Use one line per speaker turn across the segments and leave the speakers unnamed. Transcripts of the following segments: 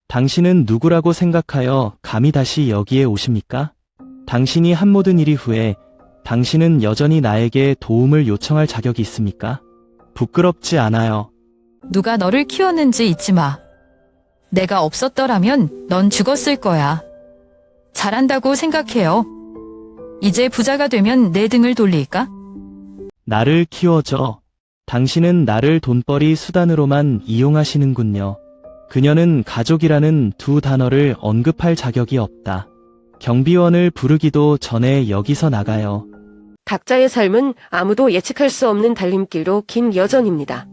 당신은 누구라고 생각하여 감히 다시 여기에 오십니까? 당신이 한 모든 일 이후에 당신은 여전히 나에게 도움을 요청할 자격이 있습니까? 부끄럽지 않아요.
누가 너를 키웠는지 잊지 마. 내가 없었더라면 넌 죽었을 거야. 잘한다고 생각해요. 이제 부자가 되면 내 등을 돌릴까?
나를 키워줘. 당신은 나를 돈벌이 수단으로만 이용하시는군요. 그녀는 가족이라는 두 단어를 언급할 자격이 없다. 경비원을 부르기도 전에 여기서 나가요.
각자의 삶은 아무도 예측할 수 없는 달림길로 긴 여정입니다.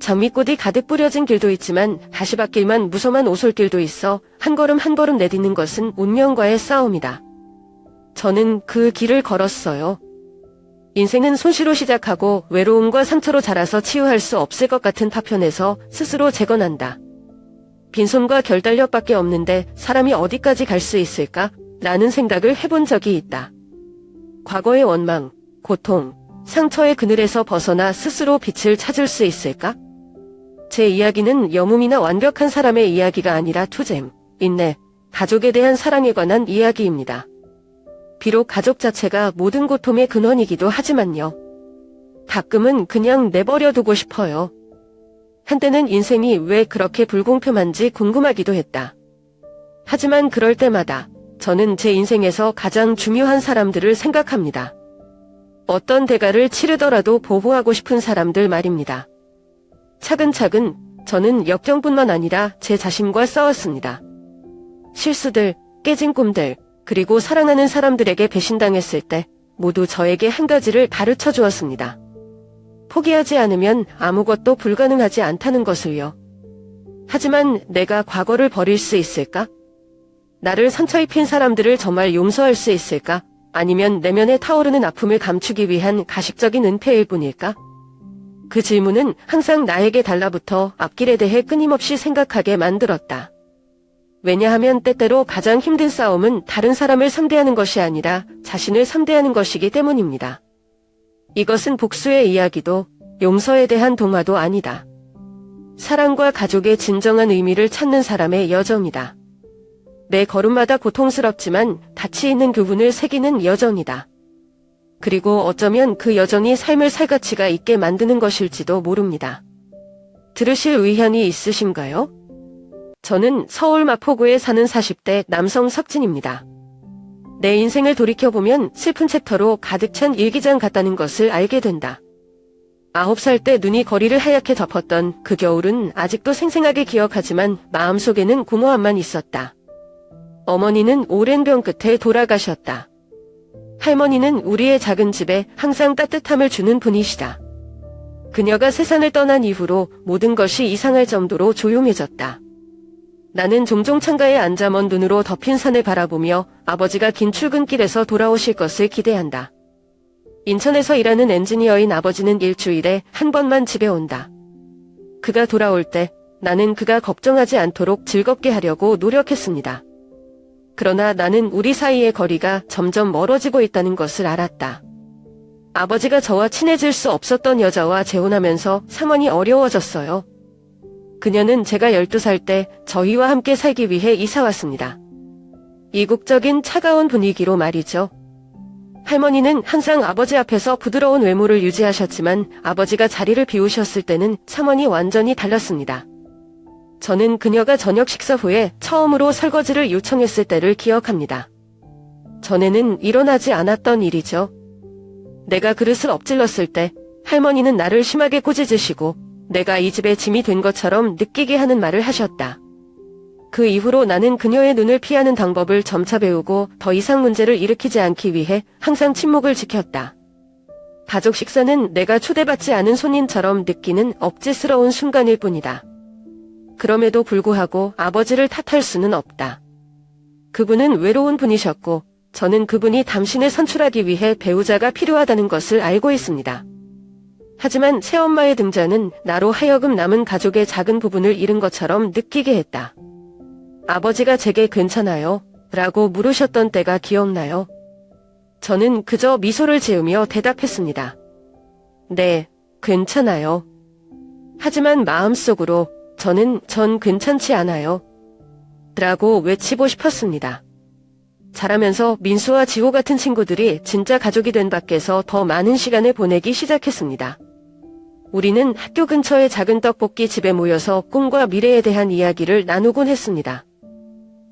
장미꽃이 가득 뿌려진 길도 있지만 가시밭길만 무성한 오솔길도 있어 한 걸음 한 걸음 내딛는 것은 운명과의 싸움이다. 저는 그 길을 걸었어요. 인생은 손시로 시작하고 외로움과 상처로 자라서 치유할 수 없을 것 같은 파편에서 스스로 재건한다. 빈손과 결단력밖에 없는데 사람이 어디까지 갈 수 있을까? 라는 생각을 해본 적이 있다. 과거의 원망, 고통, 상처의 그늘에서 벗어나 스스로 빛을 찾을 수 있을까? 제 이야기는 영웅이나 완벽한 사람의 이야기가 아니라 투쟁, 인내, 가족에 대한 사랑에 관한 이야기입니다. 비록 가족 자체가 모든 고통의 근원이기도 하지만요. 가끔은 그냥 내버려 두고 싶어요. 한때는 인생이 왜 그렇게 불공평한지 궁금하기도 했다. 하지만 그럴 때마다 저는 제 인생에서 가장 중요한 사람들을 생각합니다. 어떤 대가를 치르더라도 보호하고 싶은 사람들 말입니다. 차근차근 저는 역경뿐만 아니라 제 자신과 싸웠습니다. 실수들, 깨진 꿈들, 그리고 사랑하는 사람들에게 배신당했을 때 모두 저에게 한 가지를 가르쳐 주었습니다. 포기하지 않으면 아무것도 불가능하지 않다는 것을요. 하지만 내가 과거를 버릴 수 있을까? 나를 상처 입힌 사람들을 정말 용서할 수 있을까? 아니면 내면에 타오르는 아픔을 감추기 위한 가식적인 은폐일 뿐일까? 그 질문은 항상 나에게 달라붙어 앞길에 대해 끊임없이 생각하게 만들었다. 왜냐하면 때때로 가장 힘든 싸움은 다른 사람을 상대하는 것이 아니라 자신을 상대하는 것이기 때문입니다. 이것은 복수의 이야기도 용서에 대한 동화도 아니다. 사랑과 가족의 진정한 의미를 찾는 사람의 여정이다. 매 걸음마다 고통스럽지만 가치 있는 교훈을 새기는 여정이다. 그리고 어쩌면 그 여정이 삶을 살 가치가 있게 만드는 것일지도 모릅니다. 들으실 의향이 있으신가요? 저는 서울 마포구에 사는 40대 남성 석진입니다. 내 인생을 돌이켜보면 슬픈 챕터로 가득 찬 일기장 같다는 것을 알게 된다. 9살 때 눈이 거리를 하얗게 덮었던 그 겨울은 아직도 생생하게 기억하지만 마음속에는 공허함만 있었다. 어머니는 오랜 병 끝에 돌아가셨다. 할머니는 우리의 작은 집에 항상 따뜻함을 주는 분이시다. 그녀가 세상을 떠난 이후로 모든 것이 이상할 정도로 조용해졌다. 나는 종종 창가에 앉아 먼 눈으로 덮인 산을 바라보며 아버지가 긴 출근길에서 돌아오실 것을 기대한다. 인천에서 일하는 엔지니어인 아버지는 일주일에 한 번만 집에 온다. 그가 돌아올 때 나는 그가 걱정하지 않도록 즐겁게 하려고 노력했습니다. 그러나 나는 우리 사이의 거리가 점점 멀어지고 있다는 것을 알았다. 아버지가 저와 친해질 수 없었던 여자와 재혼하면서 상황이 어려워졌어요. 그녀는 제가 12살 때 저희와 함께 살기 위해 이사 왔습니다. 이국적인 차가운 분위기로 말이죠. 할머니는 항상 아버지 앞에서 부드러운 외모를 유지하셨지만 아버지가 자리를 비우셨을 때는 상황이 완전히 달랐습니다. 저는 그녀가 저녁 식사 후에 처음으로 설거지를 요청했을 때를 기억합니다. 전에는 일어나지 않았던 일이죠. 내가 그릇을 엎질렀을 때 할머니는 나를 심하게 꾸짖으시고 내가 이 집의 짐이 된 것처럼 느끼게 하는 말을 하셨다. 그 이후로 나는 그녀의 눈을 피하는 방법을 점차 배우고 더 이상 문제를 일으키지 않기 위해 항상 침묵을 지켰다. 가족 식사는 내가 초대받지 않은 손님처럼 느끼는 억지스러운 순간일 뿐이다. 그럼에도 불구하고 아버지를 탓할 수는 없다. 그분은 외로운 분이셨고 저는 그분이 당신을 선출하기 위해 배우자가 필요하다는 것을 알고 있습니다. 하지만 새엄마의 등장은 나로 하여금 남은 가족의 작은 부분을 잃은 것처럼 느끼게 했다. 아버지가 제게 괜찮아요? 라고 물으셨던 때가 기억나요? 저는 그저 미소를 지으며 대답했습니다. 네, 괜찮아요. 하지만 마음속으로 전 괜찮지 않아요. 라고 외치고 싶었습니다. 자라면서 민수와 지호 같은 친구들이 진짜 가족이 된 밖에서 더 많은 시간을 보내기 시작했습니다. 우리는 학교 근처의 작은 떡볶이 집에 모여서 꿈과 미래에 대한 이야기를 나누곤 했습니다.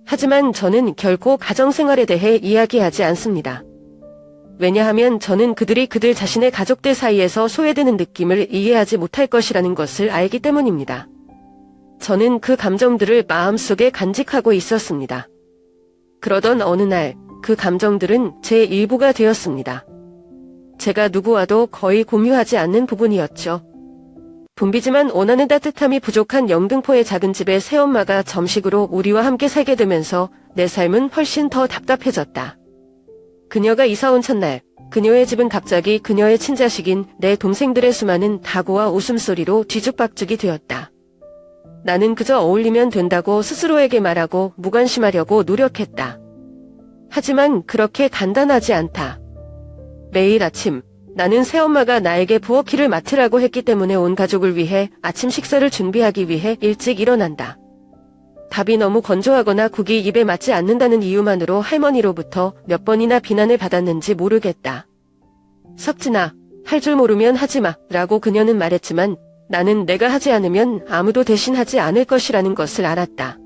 하지만 저는 결코 가정생활에 대해 이야기하지 않습니다. 왜냐하면 저는 그들이 그들 자신의 가족들 사이에서 소외되는 느낌을 이해하지 못할 것이라는 것을 알기 때문입니다. 저는 그 감정들을 마음속에 간직하고 있었습니다. 그러던 어느 날 그 감정들은 제 일부가 되었습니다. 제가 누구와도 거의 공유하지 않는 부분이었죠. 붐비지만 원하는 따뜻함이 부족한 영등포의 작은 집에 새엄마가 점식으로 우리와 함께 살게 되면서 내 삶은 훨씬 더 답답해졌다. 그녀가 이사온 첫날, 그녀의 집은 갑자기 그녀의 친자식인 내 동생들의 수많은 다고와 웃음소리로 뒤죽박죽이 되었다. 나는 그저 어울리면 된다고 스스로에게 말하고 무관심하려고 노력했다. 하지만 그렇게 간단하지 않다. 매일 아침, 나는 새엄마가 나에게 부엌일을 맡으라고 했기 때문에 온 가족을 위해 아침 식사를 준비하기 위해 일찍 일어난다. 밥이 너무 건조하거나 국이 입에 맞지 않는다는 이유만으로 할머니로부터 몇 번이나 비난을 받았는지 모르겠다. 석진아, 할 줄 모르면 하지 마, 라고 그녀는 말했지만 나는 내가 하지 않으면 아무도 대신하지 않을 것이라는 것을 알았다.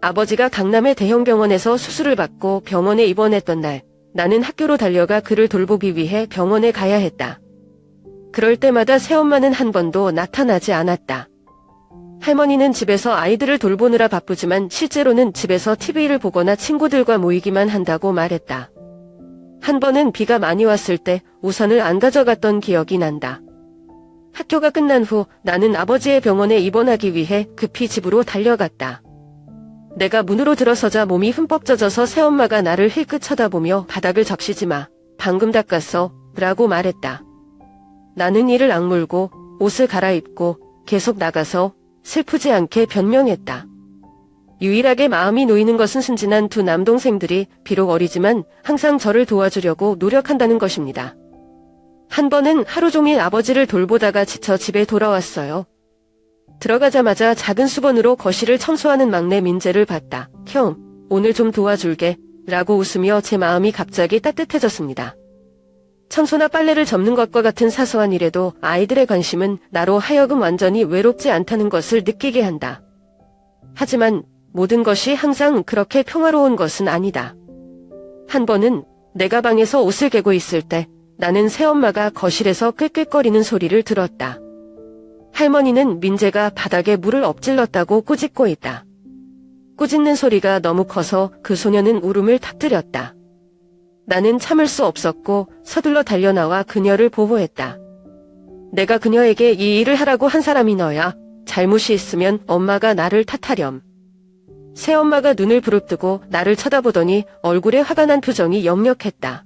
아버지가 강남의 대형 병원에서 수술을 받고 병원에 입원했던 날, 나는 학교로 달려가 그를 돌보기 위해 병원에 가야 했다. 그럴 때마다 새엄마는 한 번도 나타나지 않았다. 할머니는 집에서 아이들을 돌보느라 바쁘지만 실제로는 집에서 TV를 보거나 친구들과 모이기만 한다고 말했다. 한 번은 비가 많이 왔을 때 우산을 안 가져갔던 기억이 난다. 학교가 끝난 후 나는 아버지의 병원에 입원하기 위해 급히 집으로 달려갔다. 내가 문으로 들어서자 몸이 흠뻑 젖어서 새엄마가 나를 힐끗 쳐다보며 바닥을 적시지 마, 방금 닦았어, 라고 말했다. 나는 이를 악물고 옷을 갈아입고 계속 나가서 슬프지 않게 변명했다. 유일하게 마음이 놓이는 것은 순진한 두 남동생들이 비록 어리지만 항상 저를 도와주려고 노력한다는 것입니다. 한 번은 하루 종일 아버지를 돌보다가 지쳐 집에 돌아왔어요. 들어가자마자 작은 수건으로 거실을 청소하는 막내 민재를 봤다. 형, 오늘 좀 도와줄게, 라고 웃으며 제 마음이 갑자기 따뜻해졌습니다. 청소나 빨래를 접는 것과 같은 사소한 일에도 아이들의 관심은 나로 하여금 완전히 외롭지 않다는 것을 느끼게 한다. 하지만 모든 것이 항상 그렇게 평화로운 것은 아니다. 한 번은 내가 방에서 옷을 개고 있을 때 나는 새엄마가 거실에서 낄낄거리는 소리를 들었다. 할머니는 민재가 바닥에 물을 엎질렀다고 꾸짖고 있다. 꾸짖는 소리가 너무 커서 그 소녀는 울음을 터뜨렸다. 나는 참을 수 없었고 서둘러 달려나와 그녀를 보호했다. 내가 그녀에게 이 일을 하라고 한 사람이 너야. 잘못이 있으면 엄마가 나를 탓하렴. 새엄마가 눈을 부릅뜨고 나를 쳐다보더니 얼굴에 화가 난 표정이 역력했다.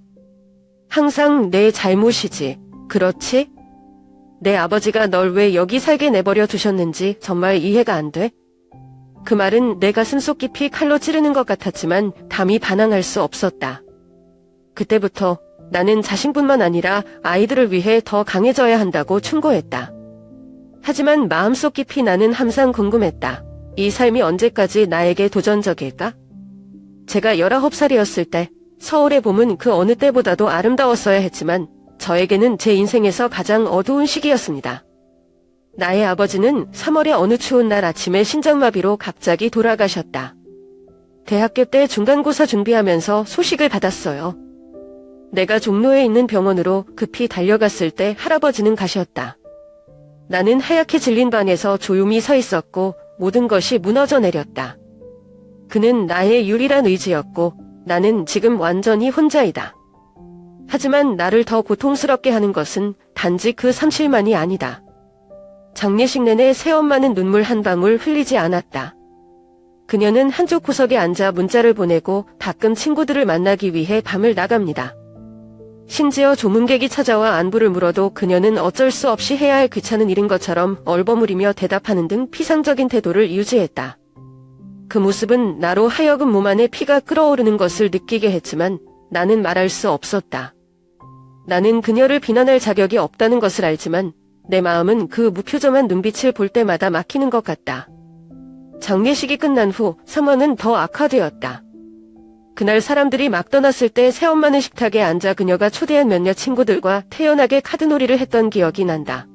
항상 내 잘못이지, 그렇지? 내 아버지가 널 왜 여기 살게 내버려 두셨는지 정말 이해가 안 돼? 그 말은 내 가슴 속 깊이 칼로 찌르는 것 같았지만 감히 반항할 수 없었다. 그때부터 나는 자신뿐만 아니라 아이들을 위해 더 강해져야 한다고 충고했다. 하지만 마음속 깊이 나는 항상 궁금했다. 이 삶이 언제까지 나에게 도전적일까? 제가 19살이었을 때 서울의 봄은 그 어느 때보다도 아름다웠어야 했지만 저에게는 제 인생에서 가장 어두운 시기였습니다. 나의 아버지는 3월의 어느 추운 날 아침에 심장마비로 갑자기 돌아가셨다. 대학교 때 중간고사 준비하면서 소식을 받았어요. 내가 종로에 있는 병원으로 급히 달려갔을 때 할아버지는 가셨다. 나는 하얗게 질린 방에서 조용히 서 있었고 모든 것이 무너져 내렸다. 그는 나의 유일한 의지였고 나는 지금 완전히 혼자이다. 하지만 나를 더 고통스럽게 하는 것은 단지 그 상실만이 아니다. 장례식 내내 새엄마는 눈물 한 방울 흘리지 않았다. 그녀는 한쪽 구석에 앉아 문자를 보내고 가끔 친구들을 만나기 위해 밤을 나갑니다. 심지어 조문객이 찾아와 안부를 물어도 그녀는 어쩔 수 없이 해야 할 귀찮은 일인 것처럼 얼버무리며 대답하는 등 피상적인 태도를 유지했다. 그 모습은 나로 하여금 몸 안에 피가 끓어오르는 것을 느끼게 했지만 나는 말할 수 없었다. 나는 그녀를 비난할 자격이 없다는 것을 알지만 내 마음은 그 무표정한 눈빛을 볼 때마다 막히는 것 같다. 장례식이 끝난 후 상황은 더 악화되었다. 그날 사람들이 막 떠났을 때 새엄마는 식탁에 앉아 그녀가 초대한 몇몇 친구들과 태연하게 카드놀이를 했던 기억이 난다.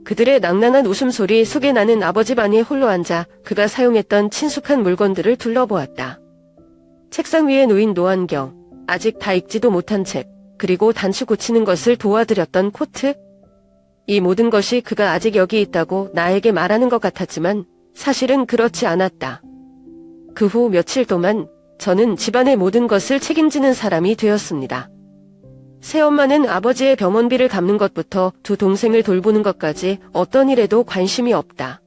그들의 낭낭한 웃음소리 속에 나는 아버지 방에 홀로 앉아 그가 사용했던 친숙한 물건들을 둘러보았다. 책상 위에 놓인 노안경, 아직 다 읽지도 못한 책, 그리고 단추 고치는 것을 도와드렸던 코트. 이 모든 것이 그가 아직 여기 있다고 나에게 말하는 것 같았지만 사실은 그렇지 않았다. 그 후 며칠 동안 저는 집안의 모든 것을 책임지는 사람이 되었습니다. 새엄마는 아버지의 병원비를 갚는 것부터 두 동생을 돌보는 것까지 어떤 일에도 관심이 없다.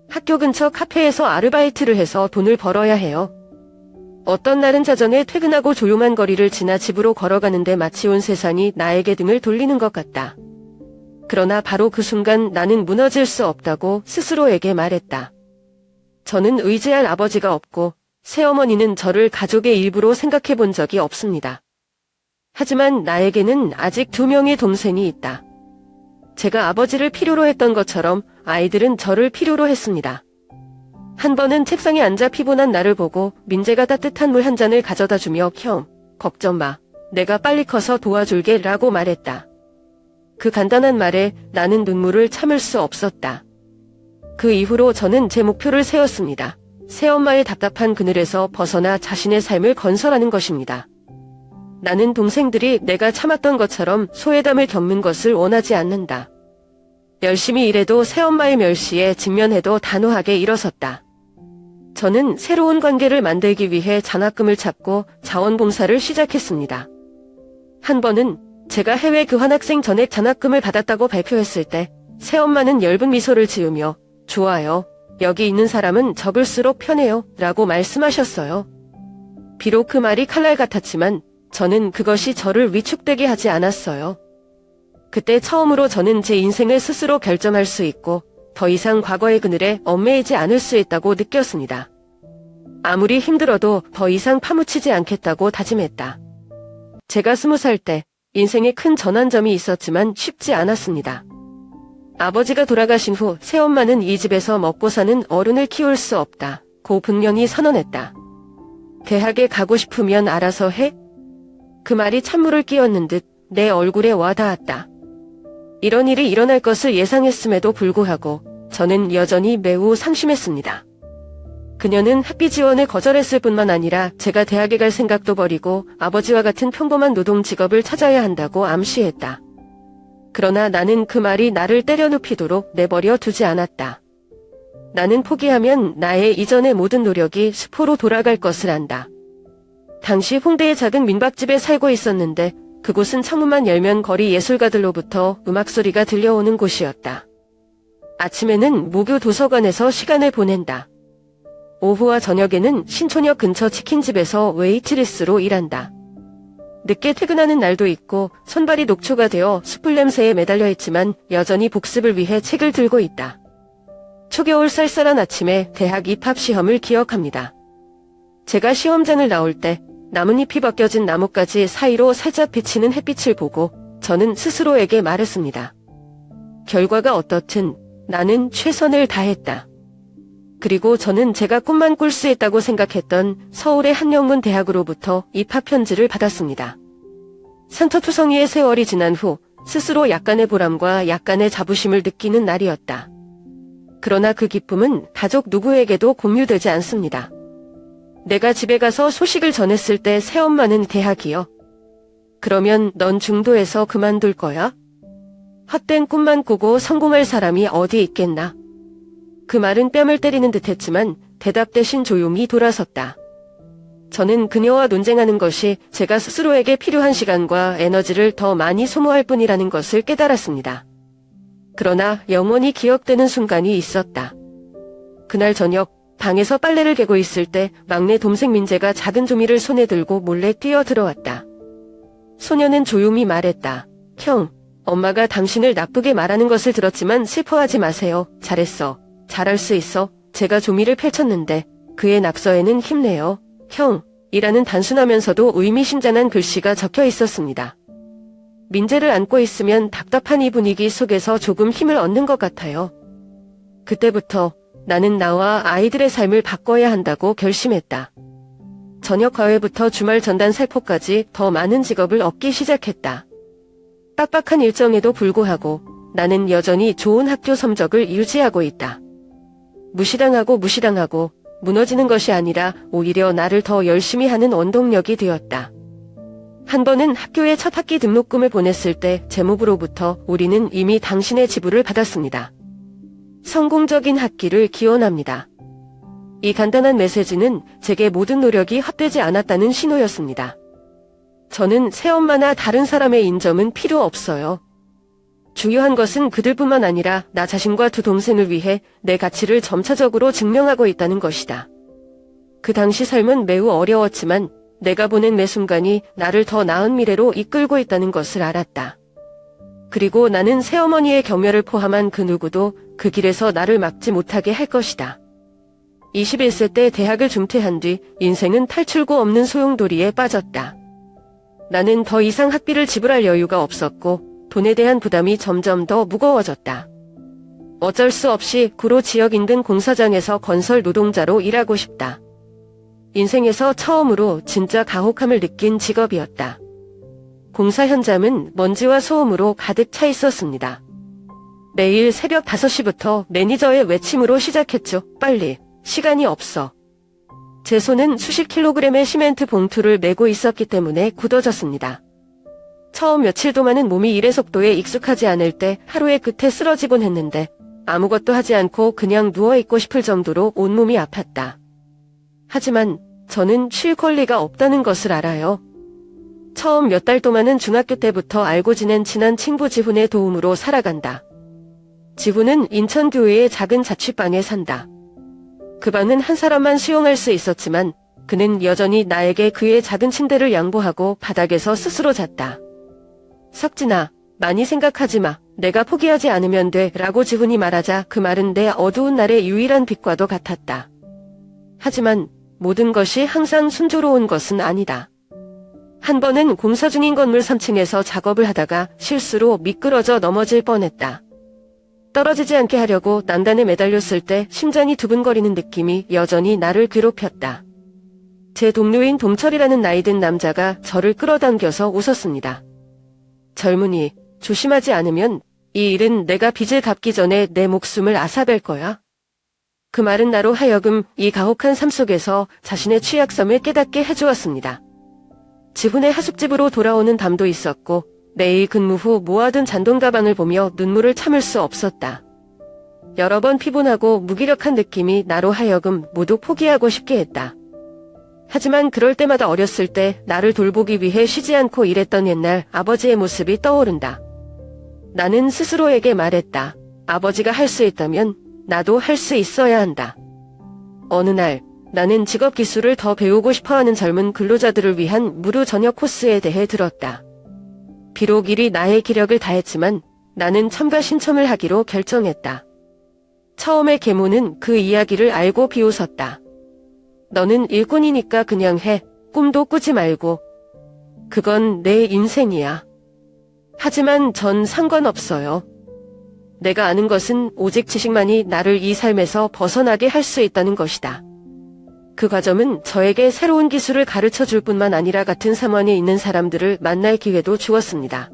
학교 근처 카페에서 아르바이트를 해서 돈을 벌어야 해요. 어떤 날은 자정에 퇴근하고 조용한 거리를 지나 집으로 걸어가는데 마치 온 세상이 나에게 등을 돌리는 것 같다. 그러나 바로 그 순간 나는 무너질 수 없다고 스스로에게 말했다. 저는 의지할 아버지가 없고 새어머니는 저를 가족의 일부로 생각해 본 적이 없습니다. 하지만 나에게는 아직 2명의 동생이 있다. 제가 아버지를 필요로 했던 것처럼 아이들은 저를 필요로 했습니다. 한 번은 책상에 앉아 피곤한 나를 보고 민재가 따뜻한 물 한 잔을 가져다 주며 형, 걱정 마. 내가 빨리 커서 도와줄게 라고 말했다. 그 간단한 말에 나는 눈물을 참을 수 없었다. 그 이후로 저는 제 목표를 세웠습니다. 새엄마의 답답한 그늘에서 벗어나 자신의 삶을 건설하는 것입니다. 나는 동생들이 내가 참았던 것처럼 소외감을 겪는 것을 원하지 않는다. 열심히 일해도 새엄마의 멸시에 직면해도 단호하게 일어섰다. 저는 새로운 관계를 만들기 위해 장학금을 찾고 자원봉사를 시작했습니다. 한 번은 제가 해외 교환학생 전액 장학금을 받았다고 발표했을 때 새엄마는 엷은 미소를 지으며 좋아요. 여기 있는 사람은 적을수록 편해요. 라고 말씀하셨어요. 비록 그 말이 칼날 같았지만 저는 그것이 저를 위축되게 하지 않았어요. 그때 처음으로 저는 제 인생을 스스로 결정할 수 있고 더 이상 과거의 그늘에 얽매이지 않을 수 있다고 느꼈습니다. 아무리 힘들어도 더 이상 파묻히지 않겠다고 다짐했다. 제가 20살 때 인생에 큰 전환점이 있었지만 쉽지 않았습니다. 아버지가 돌아가신 후 새엄마는 이 집에서 먹고 사는 어른을 키울 수 없다. 고 분명히 선언했다. 대학에 가고 싶으면 알아서 해? 그 말이 찬물을 끼얹는 듯 내 얼굴에 와닿았다. 이런 일이 일어날 것을 예상했음에도 불구하고 저는 여전히 매우 상심했습니다. 그녀는 학비 지원을 거절했을 뿐만 아니라 제가 대학에 갈 생각도 버리고 아버지와 같은 평범한 노동 직업을 찾아야 한다고 암시했다. 그러나 나는 그 말이 나를 때려눕히도록 내버려 두지 않았다. 나는 포기하면 나의 이전의 모든 노력이 수포로 돌아갈 것을 안다. 당시 홍대의 작은 민박집에 살고 있었는데 그곳은 창문만 열면 거리 예술가들로부터 음악소리가 들려오는 곳이었다. 아침에는 무교 도서관에서 시간을 보낸다. 오후와 저녁에는 신촌역 근처 치킨집에서 웨이트리스로 일한다. 늦게 퇴근하는 날도 있고 손발이 녹초가 되어 숯불 냄새에 매달려 있지만 여전히 복습을 위해 책을 들고 있다. 초겨울 쌀쌀한 아침에 대학 입학 시험을 기억합니다. 제가 시험장을 나올 때 나뭇잎이 벗겨진 나뭇가지 사이로 살짝 비치는 햇빛을 보고 저는 스스로에게 말했습니다. 결과가 어떻든 나는 최선을 다했다. 그리고 저는 제가 꿈만 꿀 수 있다고 생각했던 서울의 한영문 대학으로부터 입학 편지를 받았습니다. 산터투성이의 세월이 지난 후 스스로 약간의 보람과 약간의 자부심을 느끼는 날이었다. 그러나 그 기쁨은 가족 누구에게도 공유되지 않습니다. 내가 집에 가서 소식을 전했을 때 새엄마는 대학이요. 그러면 넌 중도에서 그만둘 거야? 헛된 꿈만 꾸고 성공할 사람이 어디 있겠나? 그 말은 뺨을 때리는 듯했지만 대답 대신 조용히 돌아섰다. 저는 그녀와 논쟁하는 것이 제가 스스로에게 필요한 시간과 에너지를 더 많이 소모할 뿐이라는 것을 깨달았습니다. 그러나 영원히 기억되는 순간이 있었다. 그날 저녁 방에서 빨래를 개고 있을 때 막내 동생 민재가 작은 조미를 손에 들고 몰래 뛰어들어왔다. 소녀는 조용히 말했다. 형, 엄마가 당신을 나쁘게 말하는 것을 들었지만 슬퍼하지 마세요. 잘했어. 잘할 수 있어. 제가 조미를 펼쳤는데 그의 낙서에는 힘내요. 형, 이라는 단순하면서도 의미심장한 글씨가 적혀 있었습니다. 민재를 안고 있으면 답답한 이 분위기 속에서 조금 힘을 얻는 것 같아요. 그때부터 나는 나와 아이들의 삶을 바꿔야 한다고 결심했다. 저녁 과외부터 주말 전단 살포까지 더 많은 직업을 얻기 시작했다. 빡빡한 일정에도 불구하고 나는 여전히 좋은 학교 성적을 유지하고 있다. 무시당하고 무너지는 것이 아니라 오히려 나를 더 열심히 하는 원동력이 되었다. 한 번은 학교에 첫 학기 등록금을 보냈을 때 재무부로부터 우리는 이미 당신의 지불을 받았습니다. 성공적인 학기를 기원합니다. 이 간단한 메시지는 제게 모든 노력이 헛되지 않았다는 신호였습니다. 저는 새엄마나 다른 사람의 인정은 필요 없어요. 중요한 것은 그들뿐만 아니라 나 자신과 두 동생을 위해 내 가치를 점차적으로 증명하고 있다는 것이다. 그 당시 삶은 매우 어려웠지만 내가 보낸 매 순간이 나를 더 나은 미래로 이끌고 있다는 것을 알았다. 그리고 나는 새어머니의 경멸을 포함한 그 누구도 그 길에서 나를 막지 못하게 할 것이다. 21세 때 대학을 중퇴한 뒤 인생은 탈출구 없는 소용돌이에 빠졌다. 나는 더 이상 학비를 지불할 여유가 없었고 돈에 대한 부담이 점점 더 무거워졌다. 어쩔 수 없이 구로 지역 인근 공사장에서 건설 노동자로 일하고 싶다. 인생에서 처음으로 진짜 가혹함을 느낀 직업이었다. 공사 현장은 먼지와 소음으로 가득 차 있었습니다. 매일 새벽 5시부터 매니저의 외침으로 시작했죠. 빨리, 시간이 없어. 제 손은 수십 킬로그램의 시멘트 봉투를 메고 있었기 때문에 굳어졌습니다. 처음 며칠 동안은 몸이 일의 속도에 익숙하지 않을 때 하루의 끝에 쓰러지곤 했는데 아무것도 하지 않고 그냥 누워있고 싶을 정도로 온몸이 아팠다. 하지만 저는 쉴 권리가 없다는 것을 알아요. 처음 몇 달 동안은 중학교 때부터 알고 지낸 친한 친구 지훈의 도움으로 살아간다. 지훈은 인천교외의 작은 자취방에 산다. 그 방은 한 사람만 수용할 수 있었지만 그는 여전히 나에게 그의 작은 침대를 양보하고 바닥에서 스스로 잤다. 석진아, 많이 생각하지 마. 내가 포기하지 않으면 돼. 라고 지훈이 말하자 그 말은 내 어두운 날의 유일한 빛과도 같았다. 하지만 모든 것이 항상 순조로운 것은 아니다. 한 번은 공사 중인 건물 3층에서 작업을 하다가 실수로 미끄러져 넘어질 뻔했다. 떨어지지 않게 하려고 난단에 매달렸을 때 심장이 두근거리는 느낌이 여전히 나를 괴롭혔다. 제 동료인 동철이라는 나이 든 남자가 저를 끌어당겨서 웃었습니다. 젊은이, 조심하지 않으면 이 일은 내가 빚을 갚기 전에 내 목숨을 앗아뵐 거야. 그 말은 나로 하여금 이 가혹한 삶 속에서 자신의 취약섬을 깨닫게 해주었습니다. 지훈의 하숙집으로 돌아오는 밤도 있었고 매일 근무 후 모아둔 잔돈 가방을 보며 눈물을 참을 수 없었다. 여러 번 피곤하고 무기력한 느낌이 나로 하여금 모두 포기하고 싶게 했다. 하지만 그럴 때마다 어렸을 때 나를 돌보기 위해 쉬지 않고 일했던 옛날 아버지의 모습이 떠오른다. 나는 스스로에게 말했다. 아버지가 할 수 있다면 나도 할 수 있어야 한다. 어느 날 나는 직업 기술을 더 배우고 싶어하는 젊은 근로자들을 위한 무료 저녁 코스에 대해 들었다. 비록 일이 나의 기력을 다했지만 나는 참가 신청을 하기로 결정했다. 처음에 계모는 그 이야기를 알고 비웃었다. 너는 일꾼이니까 그냥 해. 꿈도 꾸지 말고. 그건 내 인생이야. 하지만 전 상관없어요. 내가 아는 것은 오직 지식만이 나를 이 삶에서 벗어나게 할 수 있다는 것이다. 그 과정은 저에게 새로운 기술을 가르쳐 줄 뿐만 아니라 같은 상황에 있는 사람들을 만날 기회도 주었습니다.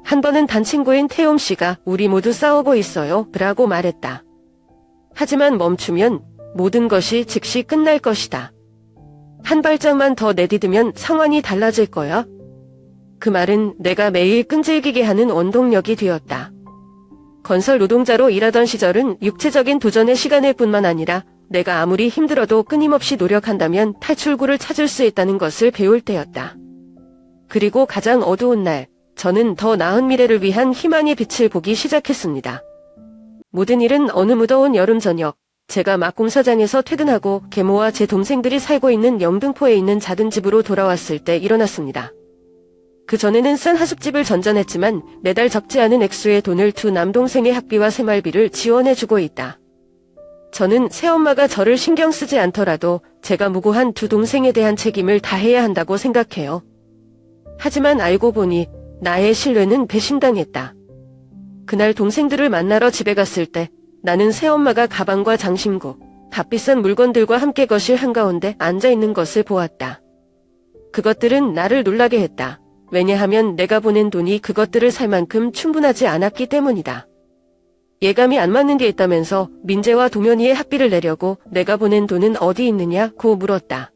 한 번은 단 친구인 태용 씨가 우리 모두 싸우고 있어요. 라고 말했다. 하지만 멈추면 모든 것이 즉시 끝날 것이다. 한 발짝만 더 내디디면 상황이 달라질 거야. 그 말은 내가 매일 끈질기게 하는 원동력이 되었다. 건설 노동자로 일하던 시절은 육체적인 도전의 시간일 뿐만 아니라 내가 아무리 힘들어도 끊임없이 노력한다면 탈출구를 찾을 수 있다는 것을 배울 때였다. 그리고 가장 어두운 날, 저는 더 나은 미래를 위한 희망의 빛을 보기 시작했습니다. 모든 일은 어느 무더운 여름 저녁, 제가 막 공사장에서 퇴근하고 계모와 제 동생들이 살고 있는 영등포에 있는 작은 집으로 돌아왔을 때 일어났습니다. 그 전에는 싼 하숙집을 전전했지만 매달 적지 않은 액수의 돈을 두 남동생의 학비와 생활비를 지원해주고 있다. 저는 새엄마가 저를 신경 쓰지 않더라도 제가 무고한 두 동생에 대한 책임을 다해야 한다고 생각해요. 하지만 알고 보니 나의 신뢰는 배신당했다. 그날 동생들을 만나러 집에 갔을 때 나는 새엄마가 가방과 장신구, 값비싼 물건들과 함께 거실 한가운데 앉아있는 것을 보았다. 그것들은 나를 놀라게 했다. 왜냐하면 내가 보낸 돈이 그것들을 살 만큼 충분하지 않았기 때문이다. 예감이 안 맞는 게 있다면서 민재와 동현이의 학비를 내려고 내가 보낸 돈은 어디 있느냐고 물었다.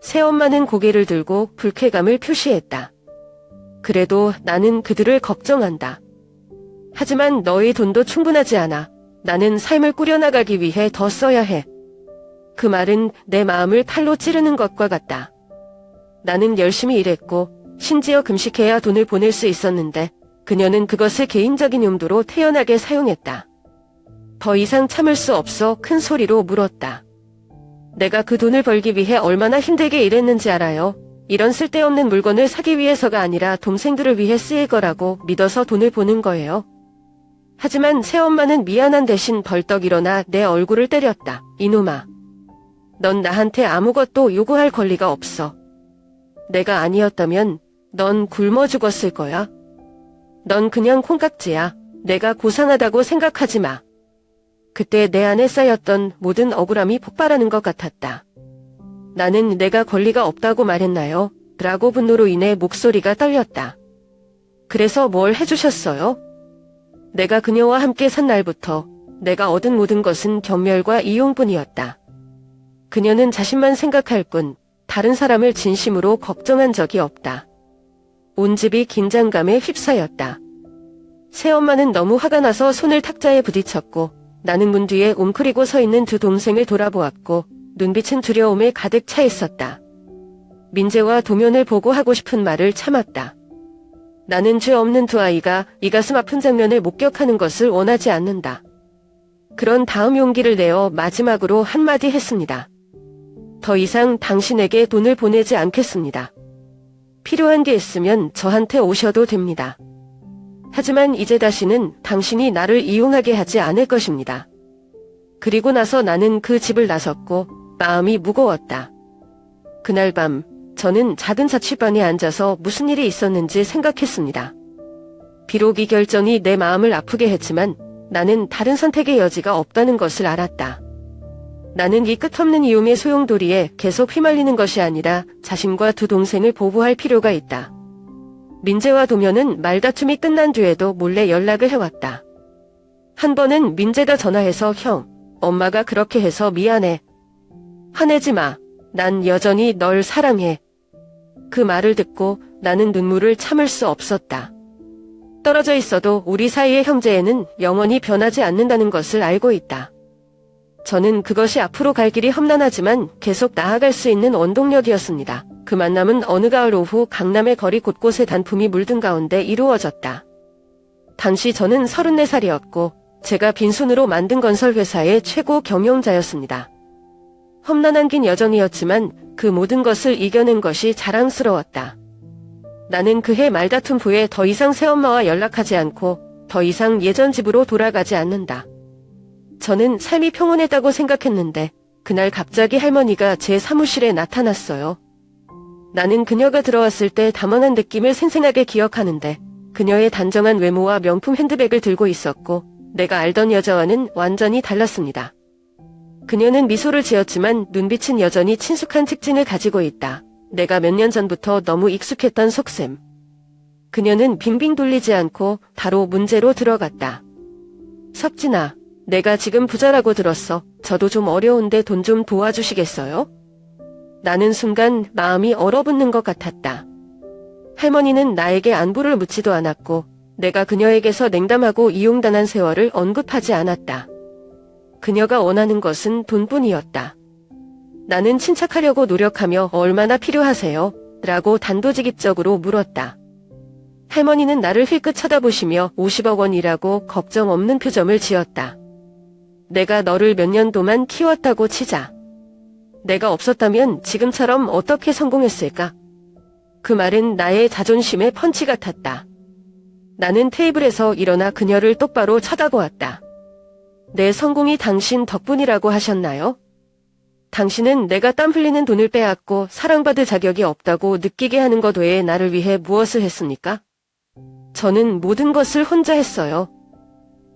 새엄마는 고개를 들고 불쾌감을 표시했다. 그래도 나는 그들을 걱정한다. 하지만 너의 돈도 충분하지 않아. 나는 삶을 꾸려나가기 위해 더 써야 해. 그 말은 내 마음을 칼로 찌르는 것과 같다. 나는 열심히 일했고 심지어 금식해야 돈을 보낼 수 있었는데 그녀는 그것을 개인적인 용도로 태연하게 사용했다. 더 이상 참을 수 없어 큰 소리로 물었다. 내가 그 돈을 벌기 위해 얼마나 힘들게 일했는지 알아요? 이런 쓸데없는 물건을 사기 위해서가 아니라 동생들을 위해 쓰일 거라고 믿어서 돈을 보는 거예요. 하지만 새엄마는 미안한 대신 벌떡 일어나 내 얼굴을 때렸다. 이놈아. 넌 나한테 아무것도 요구할 권리가 없어. 내가 아니었다면 넌 굶어 죽었을 거야. 넌 그냥 콩깍지야. 내가 고상하다고 생각하지 마. 그때 내 안에 쌓였던 모든 억울함이 폭발하는 것 같았다. 나는 내가 권리가 없다고 말했나요? 라고 분노로 인해 목소리가 떨렸다. 그래서 뭘 해주셨어요? 내가 그녀와 함께 산 날부터 내가 얻은 모든 것은 경멸과 이용뿐이었다. 그녀는 자신만 생각할 뿐 다른 사람을 진심으로 걱정한 적이 없다. 온 집이 긴장감에 휩싸였다. 새엄마는 너무 화가 나서 손을 탁자에 부딪혔고 나는 문 뒤에 웅크리고 서 있는 두 동생을 돌아보았고 눈빛은 두려움에 가득 차 있었다. 민재와 동현을 보고 하고 싶은 말을 참았다. 나는 죄 없는 두 아이가 이 가슴 아픈 장면을 목격하는 것을 원하지 않는다. 그런 다음 용기를 내어 마지막으로 한마디 했습니다. 더 이상 당신에게 돈을 보내지 않겠습니다. 필요한 게 있으면 저한테 오셔도 됩니다. 하지만 이제 다시는 당신이 나를 이용하게 하지 않을 것입니다. 그리고 나서 나는 그 집을 나섰고 마음이 무거웠다. 그날 밤 저는 작은 자취방에 앉아서 무슨 일이 있었는지 생각했습니다. 비록 이 결정이 내 마음을 아프게 했지만 나는 다른 선택의 여지가 없다는 것을 알았다. 나는 이 끝없는 이용의 소용돌이에 계속 휘말리는 것이 아니라 자신과 두 동생을 보호할 필요가 있다. 민재와 동현은 말다툼이 끝난 뒤에도 몰래 연락을 해왔다. 한 번은 민재가 전화해서 형, 엄마가 그렇게 해서 미안해. 화내지 마. 난 여전히 널 사랑해. 그 말을 듣고 나는 눈물을 참을 수 없었다. 떨어져 있어도 우리 사이의 형제애는 영원히 변하지 않는다는 것을 알고 있다. 저는 그것이 앞으로 갈 길이 험난하지만 계속 나아갈 수 있는 원동력이었습니다. 그 만남은 어느 가을 오후 강남의 거리 곳곳에 단풍이 물든 가운데 이루어졌다. 당시 저는 34살이었고 제가 빈손으로 만든 건설회사의 최고 경영자였습니다. 험난한 긴 여정이었지만 그 모든 것을 이겨낸 것이 자랑스러웠다. 나는 그해 말다툼 후에 더 이상 새엄마와 연락하지 않고 더 이상 예전 집으로 돌아가지 않는다. 저는 삶이 평온했다고 생각했는데 그날 갑자기 할머니가 제 사무실에 나타났어요. 나는 그녀가 들어왔을 때 담원한 느낌을 생생하게 기억하는데 그녀의 단정한 외모와 명품 핸드백을 들고 있었고 내가 알던 여자와는 완전히 달랐습니다. 그녀는 미소를 지었지만 눈빛은 여전히 친숙한 특징을 가지고 있다. 내가 몇 년 전부터 너무 익숙했던 속셈. 그녀는 빙빙 돌리지 않고 바로 문제로 들어갔다. 석진아, 내가 지금 부자라고 들었어. 저도 좀 어려운데 돈 좀 도와주시겠어요? 나는 순간 마음이 얼어붙는 것 같았다. 할머니는 나에게 안부를 묻지도 않았고 내가 그녀에게서 냉담하고 이용당한 세월을 언급하지 않았다. 그녀가 원하는 것은 돈뿐이었다. 나는 침착하려고 노력하며 얼마나 필요하세요? 라고 단도직입적으로 물었다. 할머니는 나를 힐끗 쳐다보시며 50억 원이라고 걱정 없는 표정을 지었다. 내가 너를 몇 년 동안 키웠다고 치자. 내가 없었다면 지금처럼 어떻게 성공했을까? 그 말은 나의 자존심의 펀치 같았다. 나는 테이블에서 일어나 그녀를 똑바로 쳐다보았다. 내 성공이 당신 덕분이라고 하셨나요? 당신은 내가 땀 흘리는 돈을 빼앗고 사랑받을 자격이 없다고 느끼게 하는 것 외에 나를 위해 무엇을 했습니까? 저는 모든 것을 혼자 했어요.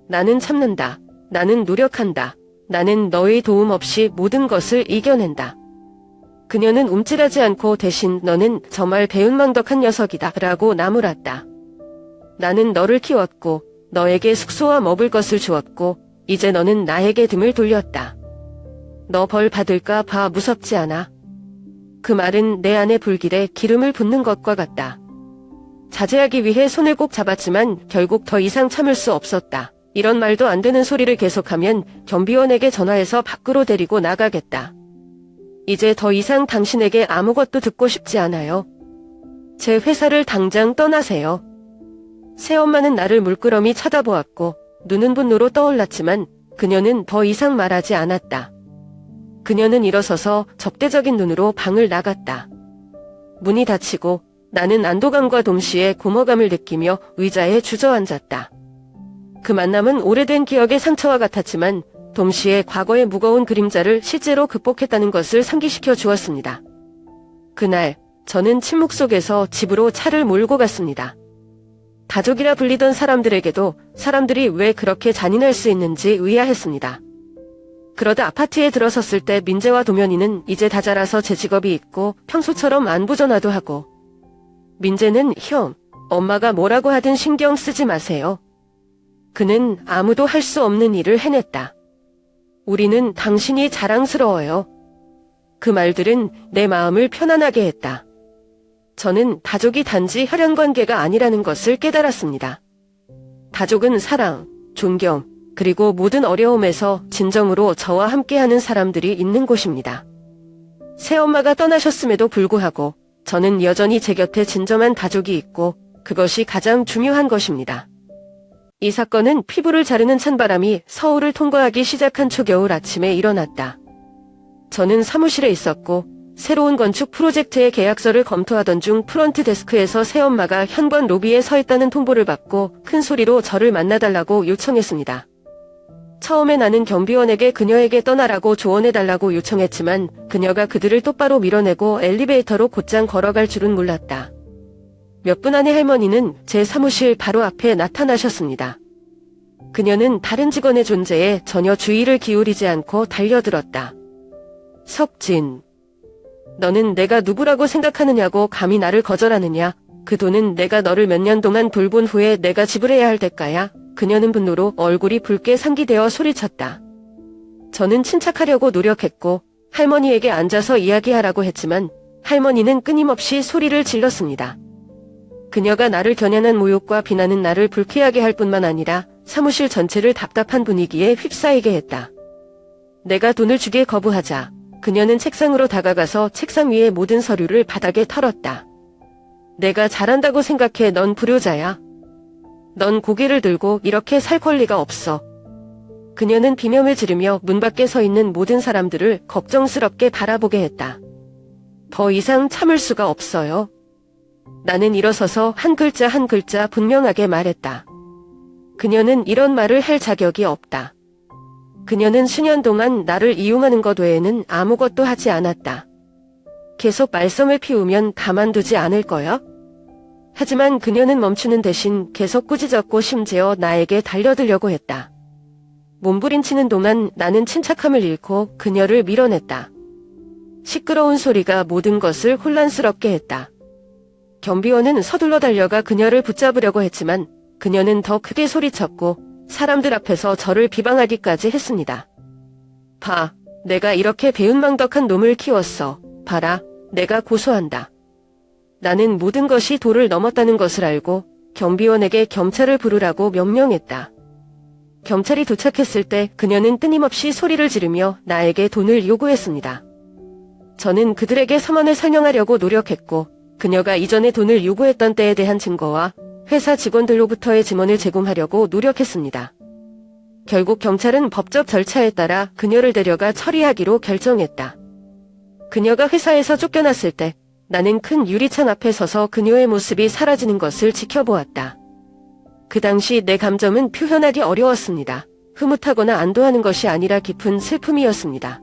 나는 참는다. 나는 노력한다. 나는 너의 도움 없이 모든 것을 이겨낸다. 그녀는 움찔하지 않고 대신 너는 정말 배은망덕한 녀석이다 라고 나무랐다. 나는 너를 키웠고 너에게 숙소와 먹을 것을 주었고 이제 너는 나에게 등을 돌렸다. 너 벌 받을까 봐 무섭지 않아? 그 말은 내 안에 불길에 기름을 붓는 것과 같다. 자제하기 위해 손을 꼭 잡았지만 결국 더 이상 참을 수 없었다. 이런 말도 안 되는 소리를 계속하면 경비원에게 전화해서 밖으로 데리고 나가겠다. 이제 더 이상 당신에게 아무것도 듣고 싶지 않아요. 제 회사를 당장 떠나세요. 새엄마는 나를 물끄러미 쳐다보았고 눈은 분노로 떠올랐지만 그녀는 더 이상 말하지 않았다. 그녀는 일어서서 적대적인 눈으로 방을 나갔다. 문이 닫히고 나는 안도감과 동시에 공허감을 느끼며 의자에 주저앉았다. 그 만남은 오래된 기억의 상처와 같았지만 동시에 과거의 무거운 그림자를 실제로 극복했다는 것을 상기시켜 주었습니다. 그날 저는 침묵 속에서 집으로 차를 몰고 갔습니다. 가족이라 불리던 사람들에게도 사람들이 왜 그렇게 잔인할 수 있는지 의아했습니다. 그러다 아파트에 들어섰을 때 민재와 도면이는 이제 다 자라서 제 직업이 있고 평소처럼 안부 전화도 하고, 민재는 형, 엄마가 뭐라고 하든 신경 쓰지 마세요. 그는 아무도 할 수 없는 일을 해냈다. 우리는 당신이 자랑스러워요. 그 말들은 내 마음을 편안하게 했다. 저는 가족이 단지 혈연관계가 아니라는 것을 깨달았습니다. 가족은 사랑, 존경, 그리고 모든 어려움에서 진정으로 저와 함께하는 사람들이 있는 곳입니다. 새엄마가 떠나셨음에도 불구하고 저는 여전히 제 곁에 진정한 가족이 있고 그것이 가장 중요한 것입니다. 이 사건은 피부를 자르는 찬바람이 서울을 통과하기 시작한 초겨울 아침에 일어났다. 저는 사무실에 있었고 새로운 건축 프로젝트의 계약서를 검토하던 중 프런트 데스크에서 새엄마가 현관 로비에 서 있다는 통보를 받고 큰 소리로 저를 만나달라고 요청했습니다. 처음에 나는 경비원에게 그녀에게 떠나라고 조언해달라고 요청했지만 그녀가 그들을 똑바로 밀어내고 엘리베이터로 곧장 걸어갈 줄은 몰랐다. 몇 분 안에 할머니는 제 사무실 바로 앞에 나타나셨습니다. 그녀는 다른 직원의 존재에 전혀 주의를 기울이지 않고 달려들었다. 석진, 너는 내가 누구라고 생각하느냐고 감히 나를 거절하느냐? 그 돈은 내가 너를 몇 년 동안 돌본 후에 내가 지불해야 할 대가야. 그녀는 분노로 얼굴이 붉게 상기되어 소리쳤다. 저는 침착하려고 노력했고 할머니에게 앉아서 이야기하라고 했지만 할머니는 끊임없이 소리를 질렀습니다. 그녀가 나를 겨냥한 모욕과 비난은 나를 불쾌하게 할 뿐만 아니라 사무실 전체를 답답한 분위기에 휩싸이게 했다. 내가 돈을 주길 거부하자 그녀는 책상으로 다가가서 책상 위의 모든 서류를 바닥에 털었다. 내가 잘한다고 생각해. 넌 불효자야. 넌 고개를 들고 이렇게 살 권리가 없어. 그녀는 비명을 지르며 문 밖에 서 있는 모든 사람들을 걱정스럽게 바라보게 했다. 더 이상 참을 수가 없어요. 나는 일어서서 한 글자 한 글자 분명하게 말했다. 그녀는 이런 말을 할 자격이 없다. 그녀는 수년 동안 나를 이용하는 것 외에는 아무것도 하지 않았다. 계속 말썽을 피우면 가만두지 않을 거야? 하지만 그녀는 멈추는 대신 계속 꾸짖었고 심지어 나에게 달려들려고 했다. 몸부림치는 동안 나는 침착함을 잃고 그녀를 밀어냈다. 시끄러운 소리가 모든 것을 혼란스럽게 했다. 경비원은 서둘러 달려가 그녀를 붙잡으려고 했지만 그녀는 더 크게 소리쳤고 사람들 앞에서 저를 비방하기까지 했습니다. 봐, 내가 이렇게 배은망덕한 놈을 키웠어. 봐라, 내가 고소한다. 나는 모든 것이 도를 넘었다는 것을 알고 경비원에게 경찰을 부르라고 명령했다. 경찰이 도착했을 때 그녀는 끊임없이 소리를 지르며 나에게 돈을 요구했습니다. 저는 그들에게 상황을 설명하려고 노력했고 그녀가 이전에 돈을 요구했던 때에 대한 증거와 회사 직원들로부터의 증언을 제공하려고 노력했습니다. 결국 경찰은 법적 절차에 따라 그녀를 데려가 처리하기로 결정했다. 그녀가 회사에서 쫓겨났을 때 나는 큰 유리창 앞에 서서 그녀의 모습이 사라지는 것을 지켜보았다. 그 당시 내 감정은 표현하기 어려웠습니다. 흐뭇하거나 안도하는 것이 아니라 깊은 슬픔이었습니다.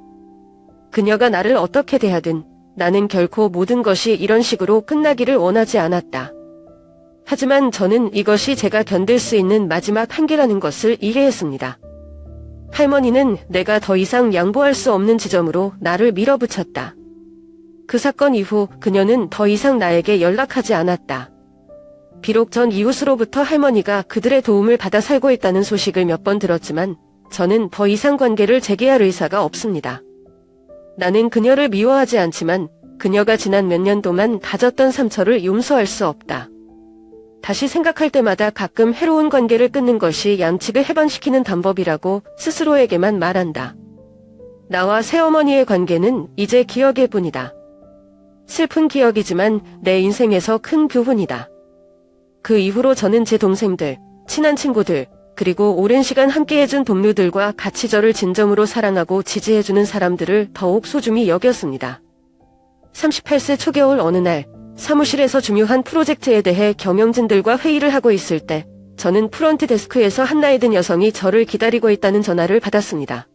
그녀가 나를 어떻게 대하든 나는 결코 모든 것이 이런 식으로 끝나기를 원하지 않았다. 하지만 저는 이것이 제가 견딜 수 있는 마지막 한계라는 것을 이해했습니다. 할머니는 내가 더 이상 양보할 수 없는 지점으로 나를 밀어붙였다. 그 사건 이후 그녀는 더 이상 나에게 연락하지 않았다. 비록 전 이웃으로부터 할머니가 그들의 도움을 받아 살고 있다는 소식을 몇 번 들었지만 저는 더 이상 관계를 재개할 의사가 없습니다. 나는 그녀를 미워하지 않지만 그녀가 지난 몇 년 동안 다졌던 상처를 용서할 수 없다. 다시 생각할 때마다 가끔 해로운 관계를 끊는 것이 양측을 해방시키는 방법이라고 스스로에게만 말한다. 나와 새어머니의 관계는 이제 기억일 뿐이다. 슬픈 기억이지만 내 인생에서 큰 교훈이다. 그 이후로 저는 제 동생들, 친한 친구들, 그리고 오랜 시간 함께해준 동료들과 같이 저를 진정으로 사랑하고 지지해주는 사람들을 더욱 소중히 여겼습니다. 38세 초겨울 어느 날, 사무실에서 중요한 프로젝트에 대해 경영진들과 회의를 하고 있을 때, 저는 프런트 데스크에서 한 나이 든 여성이 저를 기다리고 있다는 전화를 받았습니다.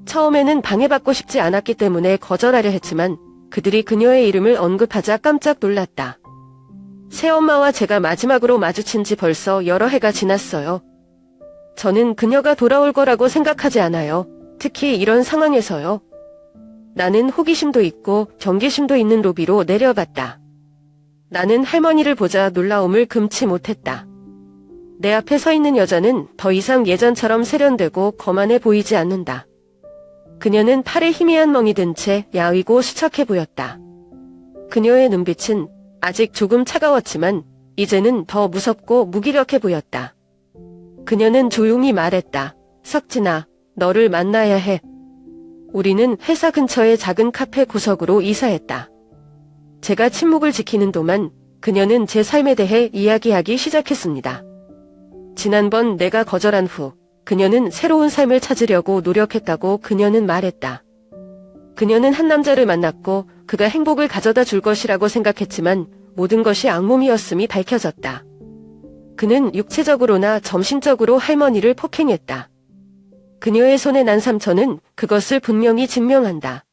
처음에는 방해받고 싶지 않았기 때문에 거절하려 했지만, 그들이 그녀의 이름을 언급하자 깜짝 놀랐다. 새엄마와 제가 마지막으로 마주친 지 벌써 여러 해가 지났어요. 저는 그녀가 돌아올 거라고 생각하지 않아요. 특히 이런 상황에서요. 나는 호기심도 있고 경계심도 있는 로비로 내려갔다. 나는 할머니를 보자 놀라움을 금치 못했다. 내 앞에 서 있는 여자는 더 이상 예전처럼 세련되고 거만해 보이지 않는다. 그녀는 팔에 희미한 멍이 든 채 야위고 수척해 보였다. 그녀의 눈빛은 아직 조금 차가웠지만 이제는 더 무섭고 무기력해 보였다. 그녀는 조용히 말했다. 석진아, 너를 만나야 해. 우리는 회사 근처의 작은 카페 구석으로 이사했다. 제가 침묵을 지키는 동안 그녀는 제 삶에 대해 이야기하기 시작했습니다. 지난번 내가 거절한 후 그녀는 새로운 삶을 찾으려고 노력했다고 그녀는 말했다. 그녀는 한 남자를 만났고 그가 행복을 가져다 줄 것이라고 생각했지만 모든 것이 악몽이었음이 밝혀졌다. 그는 육체적으로나 정신적으로 할머니를 폭행했다. 그녀의 손에 난 상처는 그것을 분명히 증명한다.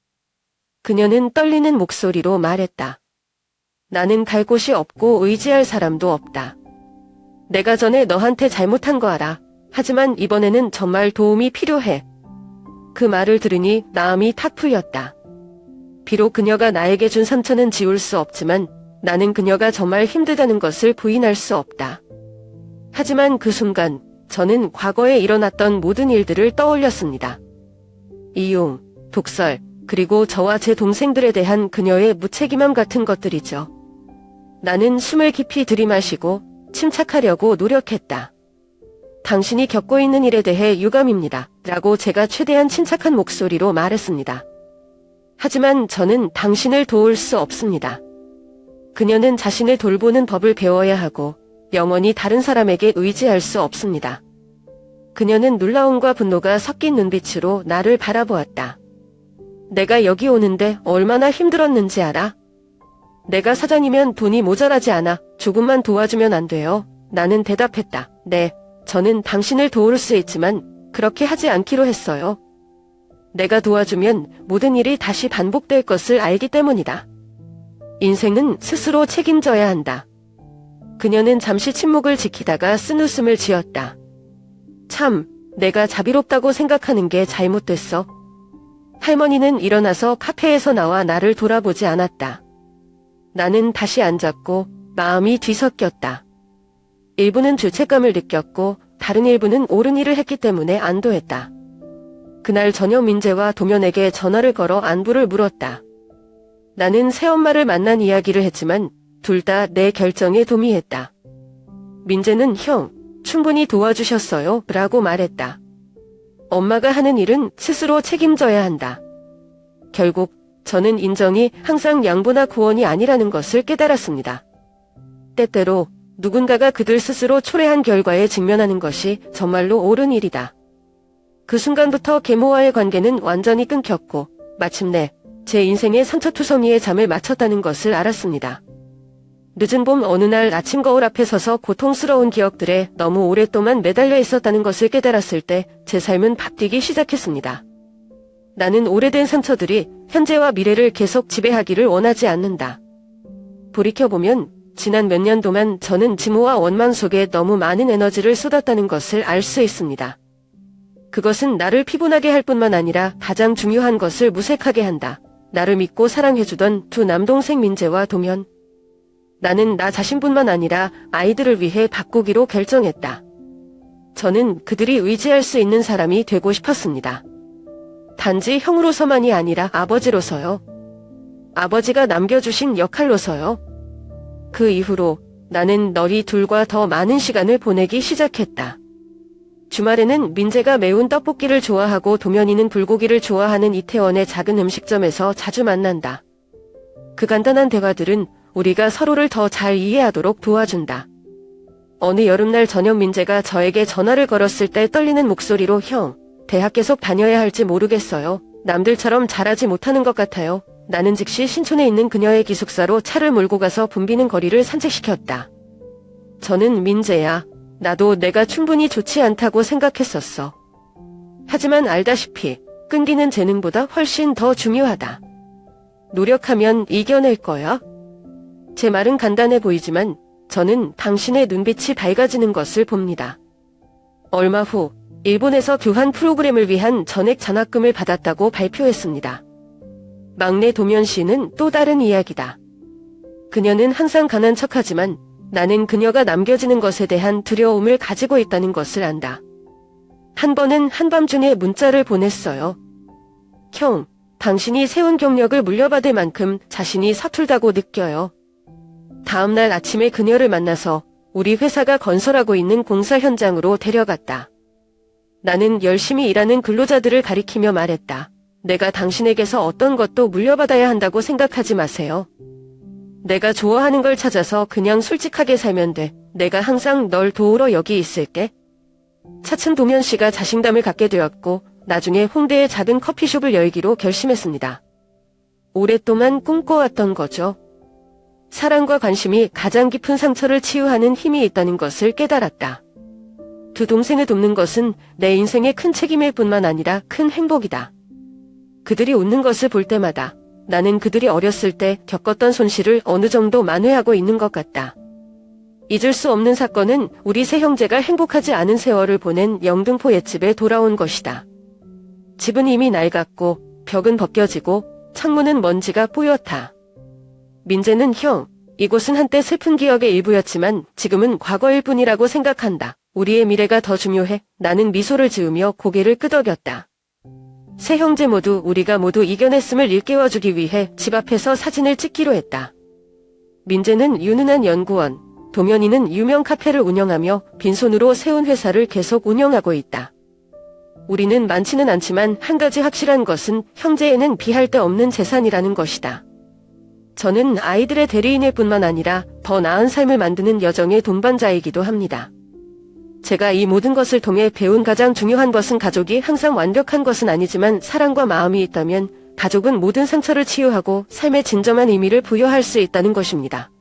그녀는 떨리는 목소리로 말했다. 나는 갈 곳이 없고 의지할 사람도 없다. 내가 전에 너한테 잘못한 거 알아. 하지만 이번에는 정말 도움이 필요해. 그 말을 들으니 마음이 탁 풀렸다. 비록 그녀가 나에게 준 상처는 지울 수 없지만 나는 그녀가 정말 힘들다는 것을 부인할 수 없다. 하지만 그 순간 저는 과거에 일어났던 모든 일들을 떠올렸습니다. 이용, 독설, 그리고 저와 제 동생들에 대한 그녀의 무책임함 같은 것들이죠. 나는 숨을 깊이 들이마시고 침착하려고 노력했다. 당신이 겪고 있는 일에 대해 유감입니다. 라고 제가 최대한 침착한 목소리로 말했습니다. 하지만 저는 당신을 도울 수 없습니다. 그녀는 자신을 돌보는 법을 배워야 하고 영원히 다른 사람에게 의지할 수 없습니다. 그녀는 놀라움과 분노가 섞인 눈빛으로 나를 바라보았다. 내가 여기 오는데 얼마나 힘들었는지 알아? 내가 사장이면 돈이 모자라지 않아. 조금만 도와주면 안 돼요. 나는 대답했다. 네, 저는 당신을 도울 수 있지만 그렇게 하지 않기로 했어요. 내가 도와주면 모든 일이 다시 반복될 것을 알기 때문이다. 인생은 스스로 책임져야 한다. 그녀는 잠시 침묵을 지키다가 쓴웃음을 지었다. 참, 내가 자비롭다고 생각하는 게 잘못됐어. 할머니는 일어나서 카페에서 나와 나를 돌아보지 않았다. 나는 다시 앉았고 마음이 뒤섞였다. 일부는 죄책감을 느꼈고 다른 일부는 옳은 일을 했기 때문에 안도했다. 그날 저녁 민재와 도면에게 전화를 걸어 안부를 물었다. 나는 새엄마를 만난 이야기를 했지만 둘 다 내 결정에 동의했다. 민재는 형, 충분히 도와주셨어요 라고 말했다. 엄마가 하는 일은 스스로 책임져야 한다. 결국 저는 인정이 항상 양보나 구원이 아니라는 것을 깨달았습니다. 때때로 누군가가 그들 스스로 초래한 결과에 직면하는 것이 정말로 옳은 일이다. 그 순간부터 계모와의 관계는 완전히 끊겼고 마침내 제 인생의 상처투성이에 잠을 맞췄다는 것을 알았습니다. 늦은 봄 어느 날 아침 거울 앞에 서서 고통스러운 기억들에 너무 오랫동안 매달려 있었다는 것을 깨달았을 때 제 삶은 바뀌기 시작했습니다. 나는 오래된 상처들이 현재와 미래를 계속 지배하기를 원하지 않는다. 돌이켜보면 지난 몇 년 동안 저는 증오와 원망 속에 너무 많은 에너지를 쏟았다는 것을 알 수 있습니다. 그것은 나를 피곤하게 할 뿐만 아니라 가장 중요한 것을 무색하게 한다. 나를 믿고 사랑해주던 두 남동생 민재와 도면. 나는 나 자신뿐만 아니라 아이들을 위해 바꾸기로 결정했다. 저는 그들이 의지할 수 있는 사람이 되고 싶었습니다. 단지 형으로서만이 아니라 아버지로서요. 아버지가 남겨주신 역할로서요. 그 이후로 나는 너희 둘과 더 많은 시간을 보내기 시작했다. 주말에는 민재가 매운 떡볶이를 좋아하고 도면이는 불고기를 좋아하는 이태원의 작은 음식점에서 자주 만난다. 그 간단한 대화들은 우리가 서로를 더 잘 이해하도록 도와준다. 어느 여름날 저녁 민재가 저에게 전화를 걸었을 때 떨리는 목소리로 형, 대학 계속 다녀야 할지 모르겠어요. 남들처럼 잘하지 못하는 것 같아요. 나는 즉시 신촌에 있는 그녀의 기숙사로 차를 몰고 가서 붐비는 거리를 산책시켰다. 저는 민재야. 나도 내가 충분히 좋지 않다고 생각했었어. 하지만 알다시피 끈기는 재능보다 훨씬 더 중요하다. 노력하면 이겨낼 거야. 제 말은 간단해 보이지만 저는 당신의 눈빛이 밝아지는 것을 봅니다. 얼마 후 일본에서 교환 프로그램을 위한 전액 장학금을 받았다고 발표했습니다. 막내 도면 씨는 또 다른 이야기다. 그녀는 항상 강한 척하지만 나는 그녀가 남겨지는 것에 대한 두려움을 가지고 있다는 것을 안다. 한 번은 한밤중에 문자를 보냈어요. 형, 당신이 세운 경력을 물려받을 만큼 자신이 서툴다고 느껴요. 다음날 아침에 그녀를 만나서 우리 회사가 건설하고 있는 공사 현장으로 데려갔다. 나는 열심히 일하는 근로자들을 가리키며 말했다. 내가 당신에게서 어떤 것도 물려받아야 한다고 생각하지 마세요. 내가 좋아하는 걸 찾아서 그냥 솔직하게 살면 돼. 내가 항상 널 도우러 여기 있을게. 차츰 도면 씨가 자신감을 갖게 되었고 나중에 홍대에 작은 커피숍을 열기로 결심했습니다. 오랫동안 꿈꿔왔던 거죠. 사랑과 관심이 가장 깊은 상처를 치유하는 힘이 있다는 것을 깨달았다. 두 동생을 돕는 것은 내 인생의 큰 책임일 뿐만 아니라 큰 행복이다. 그들이 웃는 것을 볼 때마다 나는 그들이 어렸을 때 겪었던 손실을 어느 정도 만회하고 있는 것 같다. 잊을 수 없는 사건은 우리 세 형제가 행복하지 않은 세월을 보낸 영등포 옛집에 돌아온 것이다. 집은 이미 낡았고 벽은 벗겨지고 창문은 먼지가 뿌옇다. 민재는 형, 이곳은 한때 슬픈 기억의 일부였지만 지금은 과거일 뿐이라고 생각한다. 우리의 미래가 더 중요해. 나는 미소를 지으며 고개를 끄덕였다. 세 형제 모두 우리가 모두 이겨냈음을 일깨워주기 위해 집 앞에서 사진을 찍기로 했다. 민재는 유능한 연구원, 도면이는 유명 카페를 운영하며 빈손으로 세운 회사를 계속 운영하고 있다. 우리는 많지는 않지만 한 가지 확실한 것은 형제에는 비할 데 없는 재산이라는 것이다. 저는 아이들의 대리인일 뿐만 아니라 더 나은 삶을 만드는 여정의 동반자이기도 합니다. 제가 이 모든 것을 통해 배운 가장 중요한 것은 가족이 항상 완벽한 것은 아니지만 사랑과 마음이 있다면 가족은 모든 상처를 치유하고 삶의 진정한 의미를 부여할 수 있다는 것입니다.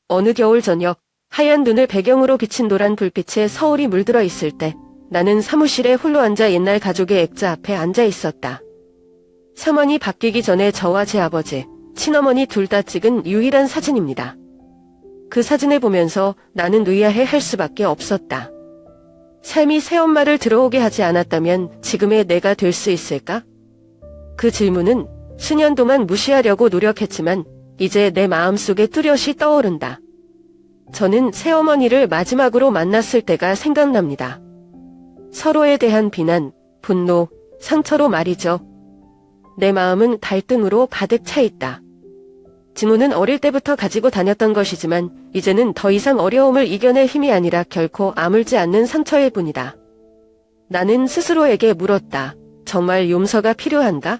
어느 겨울 저녁, 하얀 눈을 배경으로 비친 노란 불빛에 서울이 물들어 있을 때 나는 사무실에 홀로 앉아 옛날 가족의 액자 앞에 앉아 있었다. 사원이 바뀌기 전에 저와 제 아버지, 친어머니 둘 다 찍은 유일한 사진입니다. 그 사진을 보면서 나는 의아해 할 수밖에 없었다. 삶이 새엄마를 들어오게 하지 않았다면 지금의 내가 될 수 있을까? 그 질문은 수년 동안 무시하려고 노력했지만 이제 내 마음속에 뚜렷이 떠오른다. 저는 새어머니를 마지막으로 만났을 때가 생각납니다. 서로에 대한 비난, 분노, 상처로 말이죠. 내 마음은 갈등으로 가득 차 있다. 증오는 어릴 때부터 가지고 다녔던 것이지만 이제는 더 이상 어려움을 이겨낼 힘이 아니라 결코 아물지 않는 상처일 뿐이다. 나는 스스로에게 물었다. 정말 용서가 필요한가?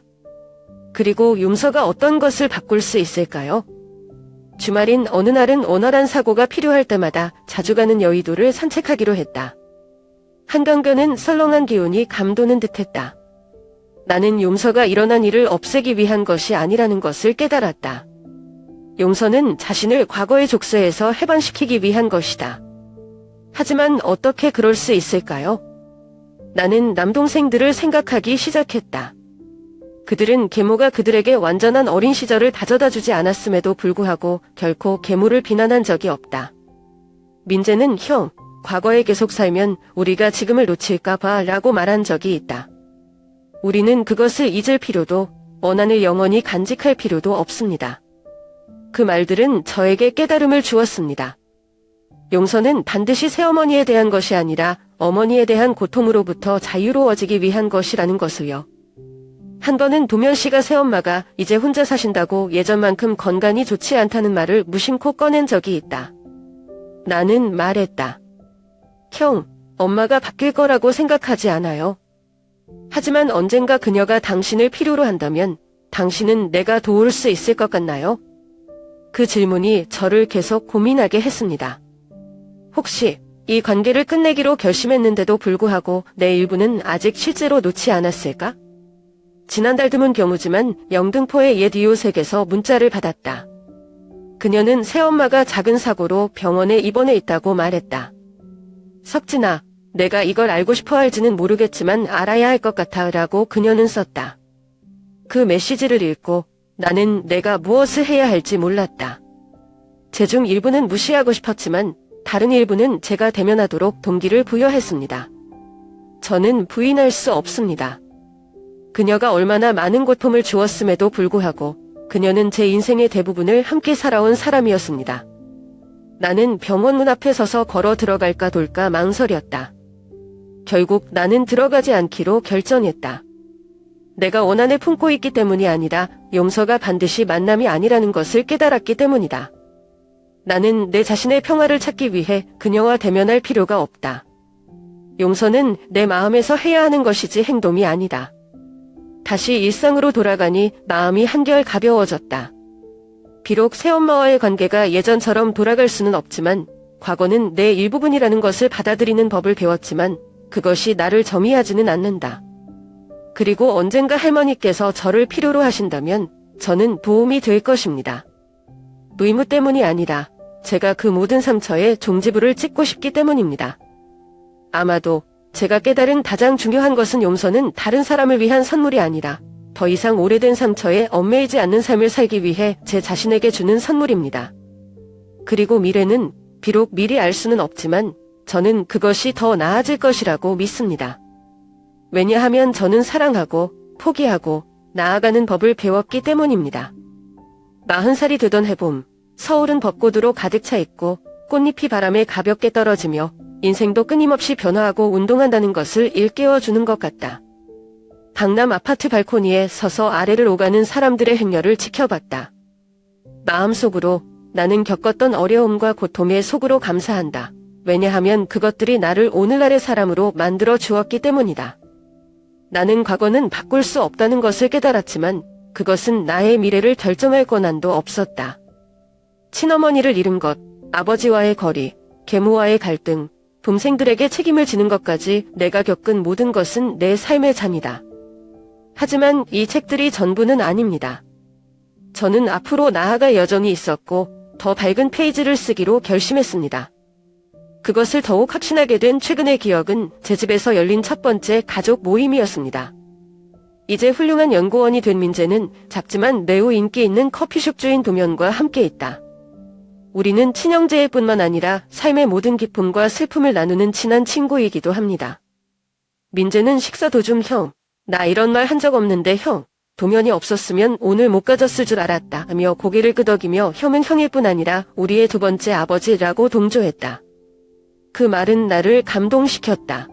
그리고 용서가 어떤 것을 바꿀 수 있을까요? 주말인 어느 날은 원활한 사고가 필요할 때마다 자주 가는 여의도를 산책하기로 했다. 한강변은 썰렁한 기운이 감도는 듯했다. 나는 용서가 일어난 일을 없애기 위한 것이 아니라는 것을 깨달았다. 용서는 자신을 과거의 족쇄에서 해방시키기 위한 것이다. 하지만 어떻게 그럴 수 있을까요? 나는 남동생들을 생각하기 시작했다. 그들은 계모가 그들에게 완전한 어린 시절을 가져다주지 않았음에도 불구하고 결코 계모를 비난한 적이 없다. 민재는 형, 과거에 계속 살면 우리가 지금을 놓칠까봐 라고 말한 적이 있다. 우리는 그것을 잊을 필요도 원한을 영원히 간직할 필요도 없습니다. 그 말들은 저에게 깨달음을 주었습니다. 용서는 반드시 새어머니에 대한 것이 아니라 어머니에 대한 고통으로부터 자유로워지기 위한 것이라는 것을요. 한 번은 도면 씨가 새엄마가 이제 혼자 사신다고 예전만큼 건강이 좋지 않다는 말을 무심코 꺼낸 적이 있다. 나는 말했다. 형, 엄마가 바뀔 거라고 생각하지 않아요. 하지만 언젠가 그녀가 당신을 필요로 한다면 당신은 내가 도울 수 있을 것 같나요? 그 질문이 저를 계속 고민하게 했습니다. 혹시 이 관계를 끝내기로 결심했는데도 불구하고 내 일부는 아직 실제로 놓지 않았을까? 지난달 드문 경우지만 영등포의 옛 이웃에게서 문자를 받았다. 그녀는 새엄마가 작은 사고로 병원에 입원해 있다고 말했다. 석진아, 내가 이걸 알고 싶어 할지는 모르겠지만 알아야 할 것 같아 라고 그녀는 썼다. 그 메시지를 읽고 나는 내가 무엇을 해야 할지 몰랐다. 제 중 일부는 무시하고 싶었지만 다른 일부는 제가 대면하도록 동기를 부여했습니다. 저는 부인할 수 없습니다. 그녀가 얼마나 많은 고통을 주었음에도 불구하고 그녀는 제 인생의 대부분을 함께 살아온 사람이었습니다. 나는 병원 문 앞에 서서 걸어 들어갈까 돌까 망설였다. 결국 나는 들어가지 않기로 결정했다. 내가 원한을 품고 있기 때문이 아니라 용서가 반드시 만남이 아니라는 것을 깨달았기 때문이다. 나는 내 자신의 평화를 찾기 위해 그녀와 대면할 필요가 없다. 용서는 내 마음에서 해야 하는 것이지 행동이 아니다. 다시 일상으로 돌아가니 마음이 한결 가벼워졌다. 비록 새엄마와의 관계가 예전처럼 돌아갈 수는 없지만 과거는 내 일부분이라는 것을 받아들이는 법을 배웠지만 그것이 나를 점이하지는 않는다. 그리고 언젠가 할머니께서 저를 필요로 하신다면 저는 도움이 될 것입니다. 의무 때문이 아니라 제가 그 모든 상처에 종지부를 찍고 싶기 때문입니다. 아마도 제가 깨달은 가장 중요한 것은 용서는 다른 사람을 위한 선물이 아니라 더 이상 오래된 상처에 얽매이지 않는 삶을 살기 위해 제 자신에게 주는 선물입니다. 그리고 미래는 비록 미리 알 수는 없지만 저는 그것이 더 나아질 것이라고 믿습니다. 왜냐하면 저는 사랑하고 포기하고 나아가는 법을 배웠기 때문입니다. 40살이 되던 해봄, 서울은 벚꽃으로 가득 차 있고 꽃잎이 바람에 가볍게 떨어지며 인생도 끊임없이 변화하고 운동한다는 것을 일깨워주는 것 같다. 강남 아파트 발코니에 서서 아래를 오가는 사람들의 행렬을 지켜봤다. 마음속으로 나는 겪었던 어려움과 고통에 속으로 감사한다. 왜냐하면 그것들이 나를 오늘날의 사람으로 만들어 주었기 때문이다. 나는 과거는 바꿀 수 없다는 것을 깨달았지만 그것은 나의 미래를 결정할 권한도 없었다. 친어머니를 잃은 것, 아버지와의 거리, 계모와의 갈등, 동생들에게 책임을 지는 것까지 내가 겪은 모든 것은 내 삶의 잔이다. 하지만 이 책들이 전부는 아닙니다. 저는 앞으로 나아갈 여정이 있었고 더 밝은 페이지를 쓰기로 결심했습니다. 그것을 더욱 확신하게 된 최근의 기억은 제 집에서 열린 첫 번째 가족 모임이었습니다. 이제 훌륭한 연구원이 된 민재는 작지만 매우 인기 있는 커피숍 주인 도면과 함께 있다. 우리는 친형제일 뿐만 아니라 삶의 모든 기쁨과 슬픔을 나누는 친한 친구이기도 합니다. 민재는 식사 도중 형, 나 이런 말 한 적 없는데 형, 도면이 없었으면 오늘 못 가졌을 줄 알았다 하며 고개를 끄덕이며 형은 형일 뿐 아니라 우리의 두 번째 아버지라고 동조했다. 그 말은 나를 감동시켰다.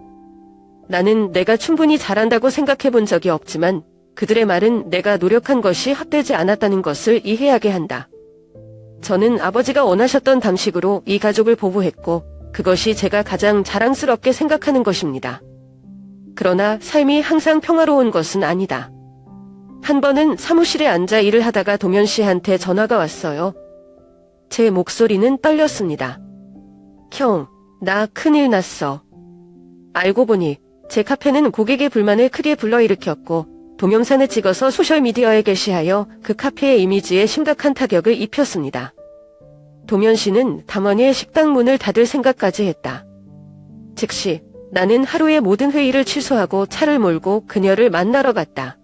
나는 내가 충분히 잘한다고 생각해 본 적이 없지만 그들의 말은 내가 노력한 것이 헛되지 않았다는 것을 이해하게 한다. 저는 아버지가 원하셨던 방식으로 이 가족을 보호했고 그것이 제가 가장 자랑스럽게 생각하는 것입니다. 그러나 삶이 항상 평화로운 것은 아니다. 한 번은 사무실에 앉아 일을 하다가 도면 씨한테 전화가 왔어요. 제 목소리는 떨렸습니다. 형, 나 큰일 났어. 알고 보니 제 카페는 고객의 불만을 크게 불러일으켰고 동영상을 찍어서 소셜미디어에 게시하여 그 카페의 이미지에 심각한 타격을 입혔습니다. 도면 씨는 담원의 식당 문을 닫을 생각까지 했다. 즉시 나는 하루의 모든 회의를 취소하고 차를 몰고 그녀를 만나러 갔다.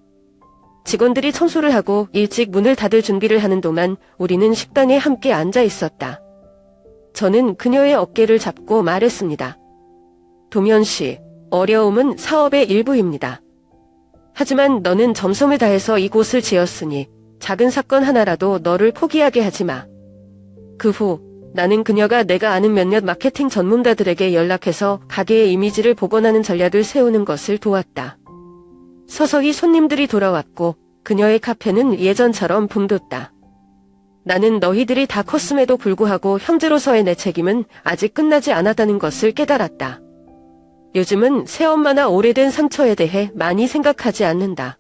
직원들이 청소를 하고 일찍 문을 닫을 준비를 하는 동안 우리는 식당에 함께 앉아 있었다. 저는 그녀의 어깨를 잡고 말했습니다. 도면 씨, 어려움은 사업의 일부입니다. 하지만 너는 정성을 다해서 이곳을 지었으니 작은 사건 하나라도 너를 포기하게 하지 마. 그 후 나는 그녀가 내가 아는 몇몇 마케팅 전문가들에게 연락해서 가게의 이미지를 복원하는 전략을 세우는 것을 도왔다. 서서히 손님들이 돌아왔고 그녀의 카페는 예전처럼 붐돋다. 나는 너희들이 다 컸음에도 불구하고 형제로서의 내 책임은 아직 끝나지 않았다는 것을 깨달았다. 요즘은 새엄마나 오래된 상처에 대해 많이 생각하지 않는다.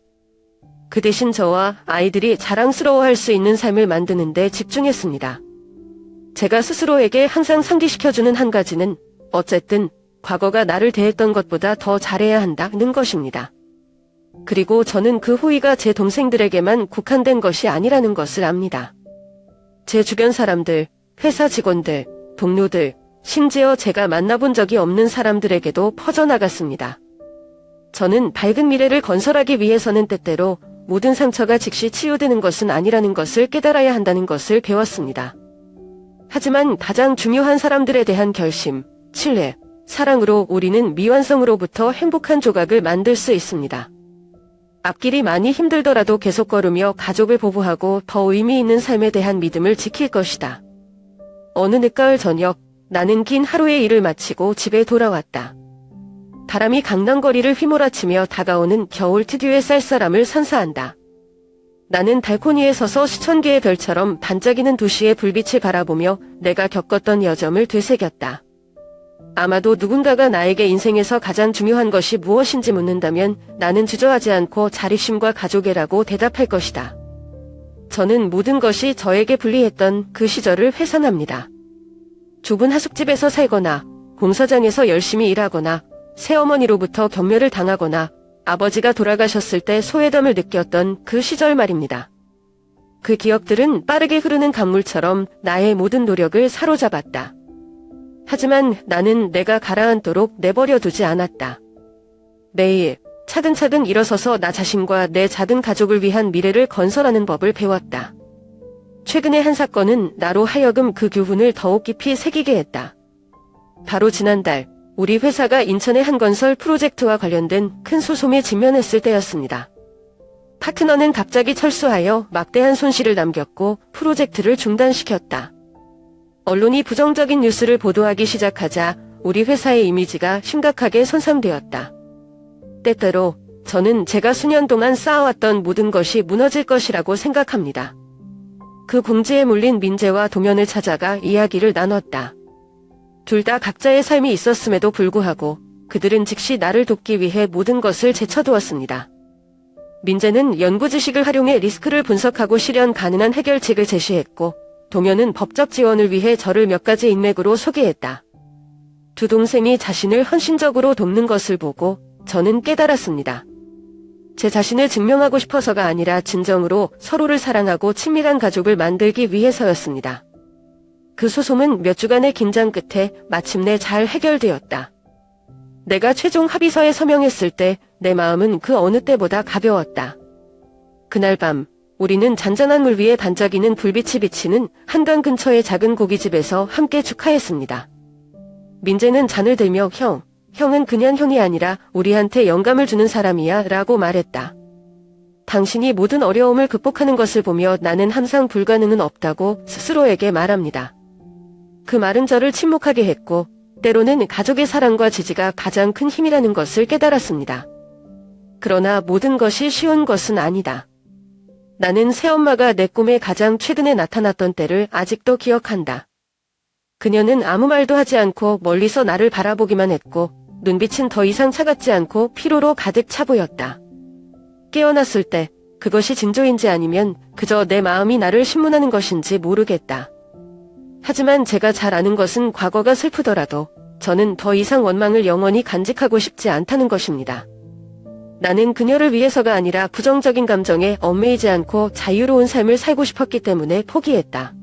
그 대신 저와 아이들이 자랑스러워할 수 있는 삶을 만드는 데 집중했습니다. 제가 스스로에게 항상 상기시켜주는 한 가지는 어쨌든 과거가 나를 대했던 것보다 더 잘해야 한다는 것입니다. 그리고 저는 그 호의가 제 동생들에게만 국한된 것이 아니라는 것을 압니다. 제 주변 사람들, 회사 직원들, 동료들, 심지어 제가 만나본 적이 없는 사람들에게도 퍼져나갔습니다. 저는 밝은 미래를 건설하기 위해서는 때때로 모든 상처가 즉시 치유되는 것은 아니라는 것을 깨달아야 한다는 것을 배웠습니다. 하지만 가장 중요한 사람들에 대한 결심, 신뢰, 사랑으로 우리는 미완성으로부터 행복한 조각을 만들 수 있습니다. 앞길이 많이 힘들더라도 계속 걸으며 가족을 보호하고 더 의미 있는 삶에 대한 믿음을 지킬 것이다. 어느 늦가을 저녁, 나는 긴 하루의 일을 마치고 집에 돌아왔다. 바람이 강남거리를 휘몰아치며 다가오는 겨울 특유의 쌀쌀함을 선사한다. 나는 발코니에 서서 수천 개의 별처럼 반짝이는 도시의 불빛을 바라보며 내가 겪었던 여점을 되새겼다. 아마도 누군가가 나에게 인생에서 가장 중요한 것이 무엇인지 묻는다면 나는 주저하지 않고 자립심과 가족애라고 대답할 것이다. 저는 모든 것이 저에게 불리했던 그 시절을 회상합니다. 좁은 하숙집에서 살거나 공사장에서 열심히 일하거나 새어머니로부터 경멸을 당하거나 아버지가 돌아가셨을 때 소외감을 느꼈던 그 시절 말입니다. 그 기억들은 빠르게 흐르는 강물처럼 나의 모든 노력을 사로잡았다. 하지만 나는 내가 가라앉도록 내버려두지 않았다. 매일 차근차근 일어서서 나 자신과 내 작은 가족을 위한 미래를 건설하는 법을 배웠다. 최근의 한 사건은 나로 하여금 그 교훈을 더욱 깊이 새기게 했다. 바로 지난달 우리 회사가 인천의 한 건설 프로젝트와 관련된 큰 소송에 직면했을 때였습니다. 파트너는 갑자기 철수하여 막대한 손실을 남겼고 프로젝트를 중단시켰다. 언론이 부정적인 뉴스를 보도하기 시작하자 우리 회사의 이미지가 심각하게 손상되었다. 때때로 저는 제가 수년 동안 쌓아왔던 모든 것이 무너질 것이라고 생각합니다. 그 공지에 몰린 민재와 도면을 찾아가 이야기를 나눴다. 둘 다 각자의 삶이 있었음에도 불구하고 그들은 즉시 나를 돕기 위해 모든 것을 제쳐두었습니다. 민재는 연구 지식을 활용해 리스크를 분석하고 실현 가능한 해결책을 제시했고 도면은 법적 지원을 위해 저를 몇 가지 인맥으로 소개했다. 두 동생이 자신을 헌신적으로 돕는 것을 보고 저는 깨달았습니다. 제 자신을 증명하고 싶어서가 아니라 진정으로 서로를 사랑하고 친밀한 가족을 만들기 위해서였습니다. 그 소송은 몇 주간의 긴장 끝에 마침내 잘 해결되었다. 내가 최종 합의서에 서명했을 때 내 마음은 그 어느 때보다 가벼웠다. 그날 밤 우리는 잔잔한 물 위에 반짝이는 불빛이 비치는 한강 근처의 작은 고깃집에서 함께 축하했습니다. 민재는 잔을 들며 형은 그냥 형이 아니라 우리한테 영감을 주는 사람이야 라고 말했다. 당신이 모든 어려움을 극복하는 것을 보며 나는 항상 불가능은 없다고 스스로에게 말합니다. 그 말은 저를 침묵하게 했고 때로는 가족의 사랑과 지지가 가장 큰 힘이라는 것을 깨달았습니다. 그러나 모든 것이 쉬운 것은 아니다. 나는 새엄마가 내 꿈에 가장 최근에 나타났던 때를 아직도 기억한다. 그녀는 아무 말도 하지 않고 멀리서 나를 바라보기만 했고 눈빛은 더 이상 차갑지 않고 피로로 가득 차 보였다. 깨어났을 때 그것이 징조인지 아니면 그저 내 마음이 나를 신문하는 것인지 모르겠다. 하지만 제가 잘 아는 것은 과거가 슬프더라도 저는 더 이상 원망을 영원히 간직하고 싶지 않다는 것입니다. 나는 그녀를 위해서가 아니라 부정적인 감정에 얽매이지 않고 자유로운 삶을 살고 싶었기 때문에 포기했다.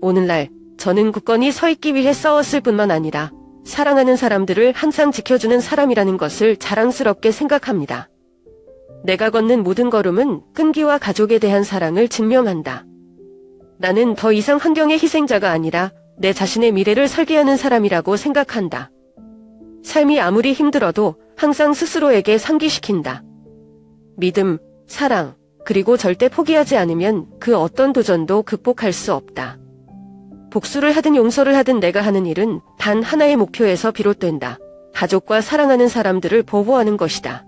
오늘날 저는 굳건히 서 있기 위해 싸웠을 뿐만 아니라 사랑하는 사람들을 항상 지켜주는 사람이라는 것을 자랑스럽게 생각합니다. 내가 걷는 모든 걸음은 끈기와 가족에 대한 사랑을 증명한다. 나는 더 이상 환경의 희생자가 아니라 내 자신의 미래를 설계하는 사람이라고 생각한다. 삶이 아무리 힘들어도 항상 스스로에게 상기시킨다. 믿음, 사랑, 그리고 절대 포기하지 않으면 그 어떤 도전도 극복할 수 없다. 복수를 하든 용서를 하든 내가 하는 일은 단 하나의 목표에서 비롯된다. 가족과 사랑하는 사람들을 보호하는 것이다.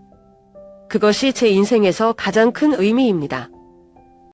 그것이 제 인생에서 가장 큰 의미입니다.